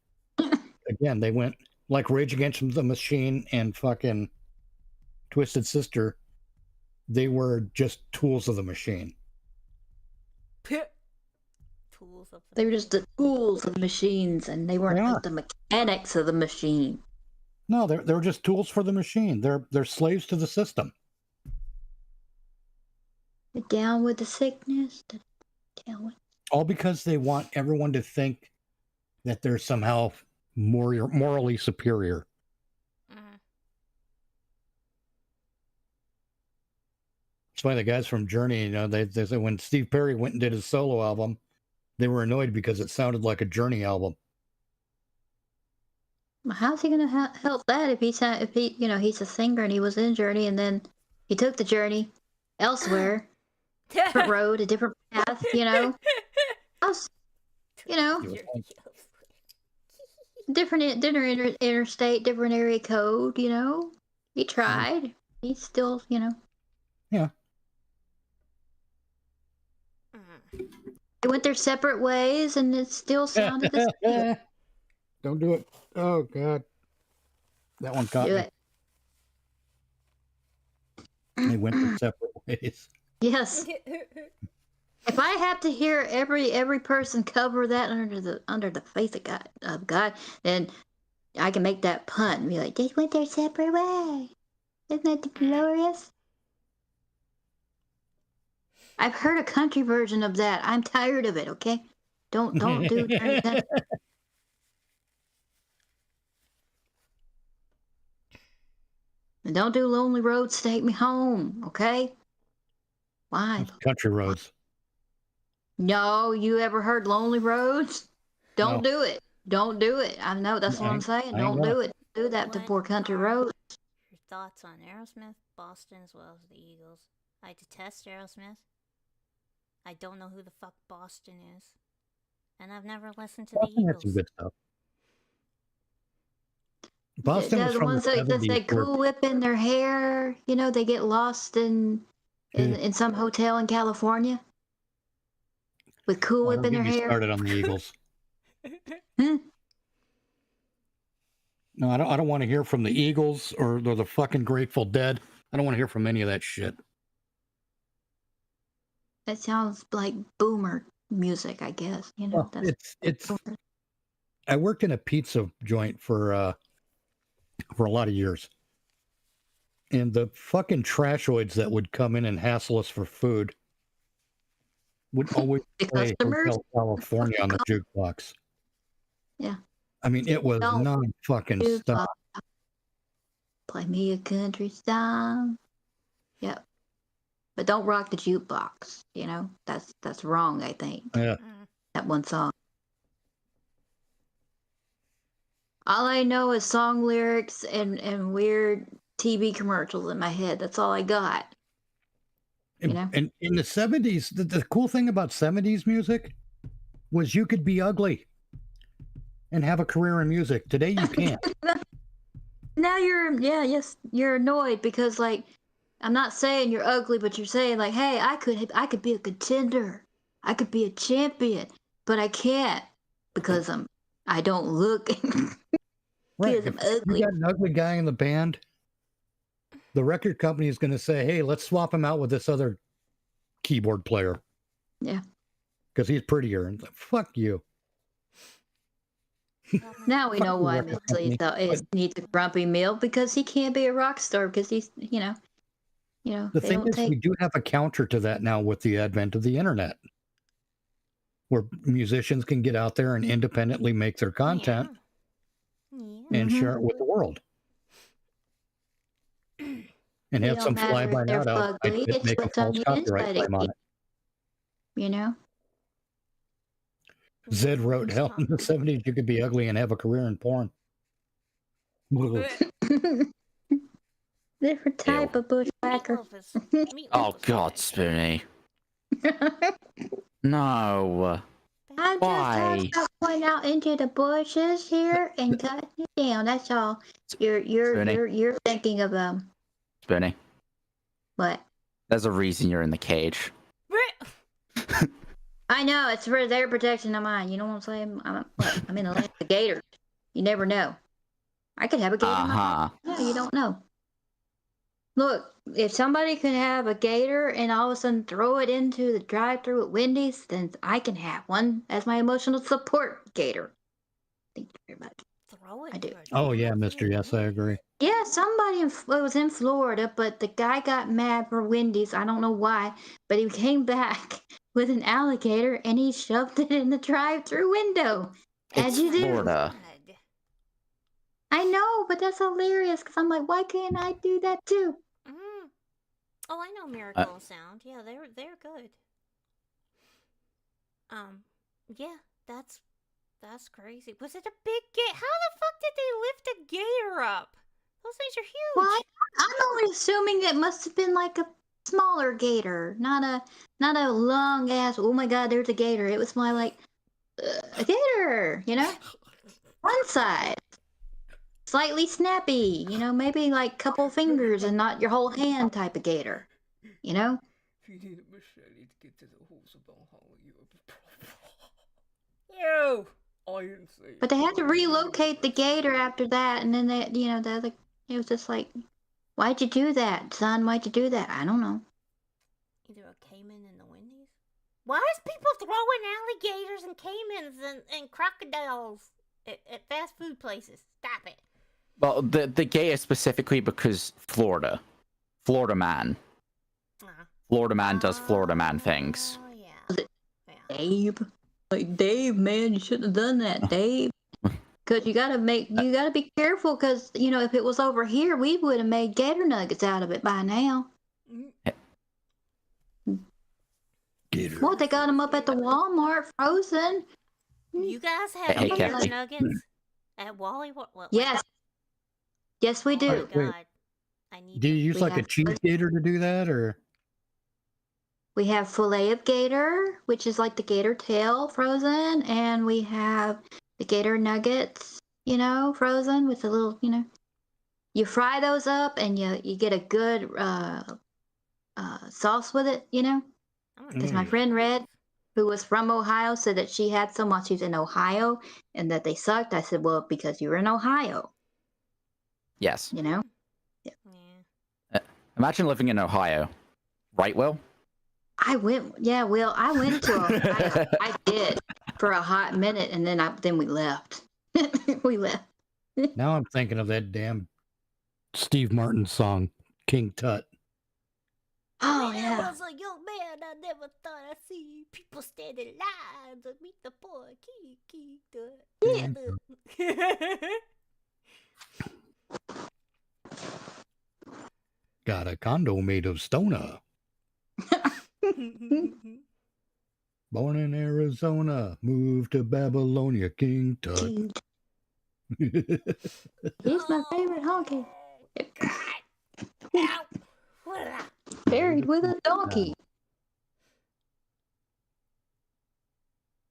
again. They went like Rage Against the Machine and fucking Twisted Sister. They were just tools of the machine. They were just the tools of machines, and they weren't like the mechanics of the machine. No, they were just tools for the machine. They're slaves to the system. Down with the sickness. Down with... All because they want everyone to think that they're somehow morally superior. That's why the guys from Journey, you know, they said when Steve Perry went and did his solo album, they were annoyed because it sounded like a Journey album. Well, how's he going to help that if he's a singer and he was in Journey and then he took the journey elsewhere, different road, a different path, you know? Different interstate, different area code, you know? He tried. He's still, you know. Yeah. They went their separate ways and it still sounded the same. Don't do it. Oh, God. That one caught me. They went their separate ways. Yes. If I have to hear every person cover that under the faith of God, then I can make that pun and be like, they went their separate way. Isn't that glorious? I've heard a country version of that. I'm tired of it, okay? Don't do that. And don't do Lonely Roads Take Me Home, okay? Why? Country Roads. No, you ever heard Lonely Roads? Don't do it. Don't do it. I know, that's what I'm saying. Don't do it. do that to What poor country are roads. your thoughts on Aerosmith, Boston, as well as the Eagles? I detest Aerosmith. I don't know who the fuck Boston is. And I've never listened to the Boston had some Eagles. good stuff. Boston They're was the from ones the that 70s. say where- Cool Whip in their hair. You know, they get lost in some hotel in California with Cool Oh, Whip don't in get their me hair. started on the Eagles. Hmm. No, I don't want to hear from the Eagles or the fucking Grateful Dead. I don't want to hear from any of that shit. That sounds like boomer music, I guess. You know, Well, it's. I worked in a pizza joint for a lot of years, and the fucking trashoids that would come in and hassle us for food would always the play customers. Hotel California on the jukebox. Yeah. I mean, it was Don't non-fucking stop. Play me a country song. Yep. But don't rock the jukebox. You know, that's wrong. I think Yeah. that one song. All I know is song lyrics and weird TV commercials in my head. That's all I got. You know? And in the 70s, the cool thing about 70s music was you could be ugly and have a career in music. Today you can't. Now you're annoyed because like I'm not saying you're ugly, but you're saying like, hey, I could be a contender, I could be a champion, but I can't because I don't look Right. because I'm If ugly. you got an ugly guy in the band, the record company is going to say, hey, let's swap him out with this other keyboard player. Yeah. Because he's prettier. And like, fuck you. Now we know Fuck you, why record Mitch company. needs a grumpy meal because he can't be a rock star because he's The they thing don't is, take we do have a counter to that now with the advent of the internet, where musicians can get out there and independently make their content and Mhm. share it with the world. And It have don't some matter if fly-by they're night out fugly, and it's make a what's on false the copyright inside of claim on you. it. You know? Zed wrote, hell, in the 70s, you could be ugly and have a career in porn. Different type of bushwhacker. Oh God, Spoony. No. I'm just Why? talking about going out into the bushes here and cutting it down. That's all. You're thinking of Spoony. what? There's a reason you're in the cage. I know it's for their protection, not mine. You know what I'm saying? I'm in the land of gators. You never know. I could have a gator. In my house. Yeah, you don't know. Look, if somebody could have a gator and all of a sudden throw it into the drive-thru at Wendy's, then I can have one as my emotional support gator. Thank you very much. Throw it. I do. Oh, yeah, Mr. Yes, I agree. Yeah, somebody it was in Florida, but the guy got mad for Wendy's. I don't know why, but he came back with an alligator and he shoved it in the drive-thru window. As It's you do. Florida. I know, but that's hilarious because I'm like, why can't I do that too? Oh, I know Miracle Sound. Yeah, they're good. Yeah, that's crazy. Was it a big gator? How the fuck did they lift a gator up? Those things are huge. Well, I'm only assuming it must have been like a smaller gator, not a long ass. Oh my God, there's a gator. It was more like a gator, you know, one side, slightly snappy, you know, maybe like couple fingers and not your whole hand type of gator, you know. If you need a machete to get to the horse of Valhalla, you have a problem. I didn't say. But they had to relocate the gator after that, and then it was just like, why'd you do that, son? Why'd you do that? I don't know. Either a caiman in the Wendy's. Why is people throwing alligators and caimans and crocodiles at fast food places? Stop it. Well, the gator specifically because Florida man. Florida man does Florida man things. Oh yeah. Dave, like Dave, man, you shouldn't have done that, Dave. Because you gotta be careful. Because if it was over here, we would have made gator nuggets out of it by now. Gator. Well, they got them up at the Walmart, frozen. You guys have Hey, gator Kefki. nuggets at Wally? What? Yes. Yes, we Oh do. my Wait. god. I need Do you them. use We like a have- cheese gator to do that, or? We have fillet of gator, which is like the gator tail frozen, and we have the gator nuggets, frozen with a little, You fry those up, and you get a good sauce with it, I'm gonna Because Mm. my try friend these. Red, who was from Ohio, said that she had some while she was in Ohio, and that they sucked. I said, well, because you were in Ohio, Yes. Yeah. Imagine living in Ohio. Right, Will? I went to Ohio. I did for a hot minute, and then we left. We left. Now I'm thinking of that damn Steve Martin song, King Tut. Oh When I yeah. was a young man, I never thought I'd see people stand in line to meet the boy King Got a condo made of stoner. Born in Arizona, moved to Babylonia, King Tut. King. He's my favorite honky. Ow! What is that? Buried with a donkey.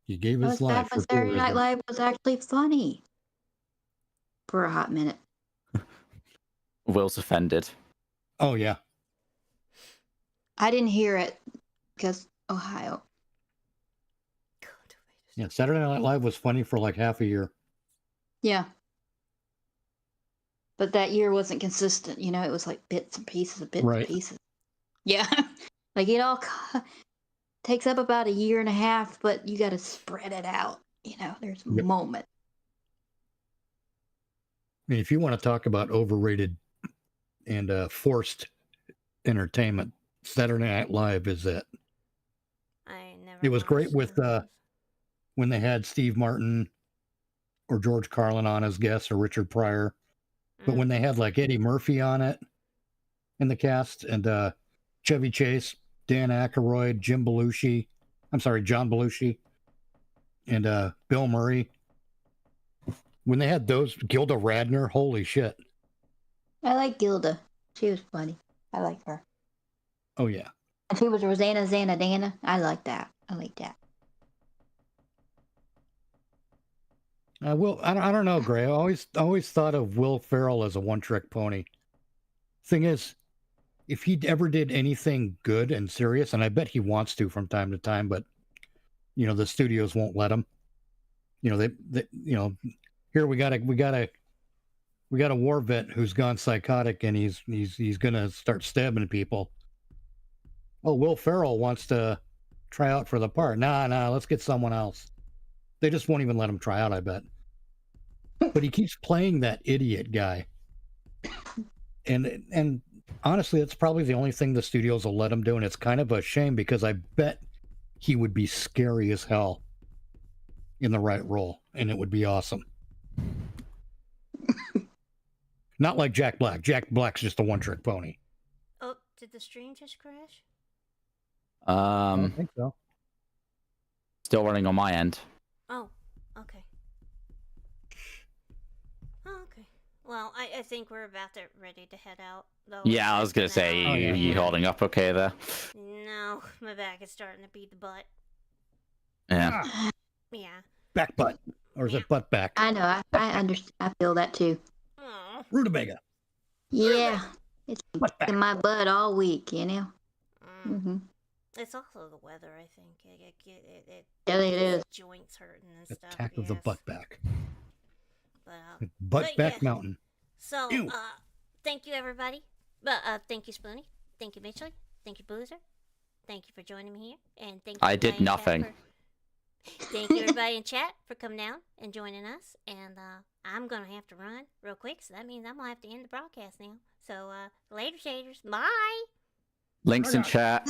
He gave That his was back life when for Saturday Night tourism. Live was actually funny. For a hot minute. Will's offended. Oh yeah, I didn't hear it because Ohio. yeah. Saturday Night Live was funny for like half a year. Yeah. But that year wasn't consistent. It was like bits and pieces of bits Right. and pieces. Yeah. Like it all takes up about a year and a half, but you got to spread it out. There's Yep. moment. I mean, if you want to talk about overrated and forced entertainment, Saturday Night Live is it. I never. It was great watched with those. when they had Steve Martin or George Carlin on as guests or Richard Pryor. But when they had like Eddie Murphy on it in the cast and Chevy Chase, Dan Aykroyd, John Belushi, and Bill Murray. When they had those, Gilda Radner, holy shit. I like Gilda. She was funny. I like her. Oh yeah. And she was Rosanna Zanadana. I like that. I like that. I don't know, Gray. I always thought of Will Ferrell as a one-trick pony. Thing is, if he ever did anything good and serious, and I bet he wants to from time to time, but the studios won't let him. Here we got a war vet who's gone psychotic and he's gonna start stabbing people. Oh, Will Ferrell wants to try out for the part. Nah, let's get someone else. They just won't even let him try out, I bet. But he keeps playing that idiot guy. And honestly, it's probably the only thing the studios will let him do, and it's kind of a shame because I bet he would be scary as hell in the right role, and it would be awesome. Not like Jack Black. Jack Black's just a one-trick pony. Oh, did the stream just crash? I don't think so. Still running on my end. Oh, okay. Oh, okay. Well, I think we're about ready to head out, though. Yeah, I was gonna say, Oh, yeah. you holding up okay there? No, my back is starting to beat the butt. Yeah. Yeah. Back butt. Or is it butt back? I know. I understand. I feel that too. Oh. Rutabaga. Yeah. It's Butt back. in my butt all week, Mm-hmm. It's also the weather, I think. It Yeah, it is. joints hurting and stuff. Attack of the yes. butt back. But, Butt But back yeah. mountain. so, Ew. thank you, everybody. Thank you, Spoonie. Thank you, Mitchell. Thank you, BuhLooZeR. Thank you for joining me here. And thank you, I did everybody in chat nothing. Thank you, everybody in chat, for coming down and joining us. And I'm going to have to run real quick, so that means I'm going to have to end the broadcast now. So, later, shaders. Bye. Links in chat.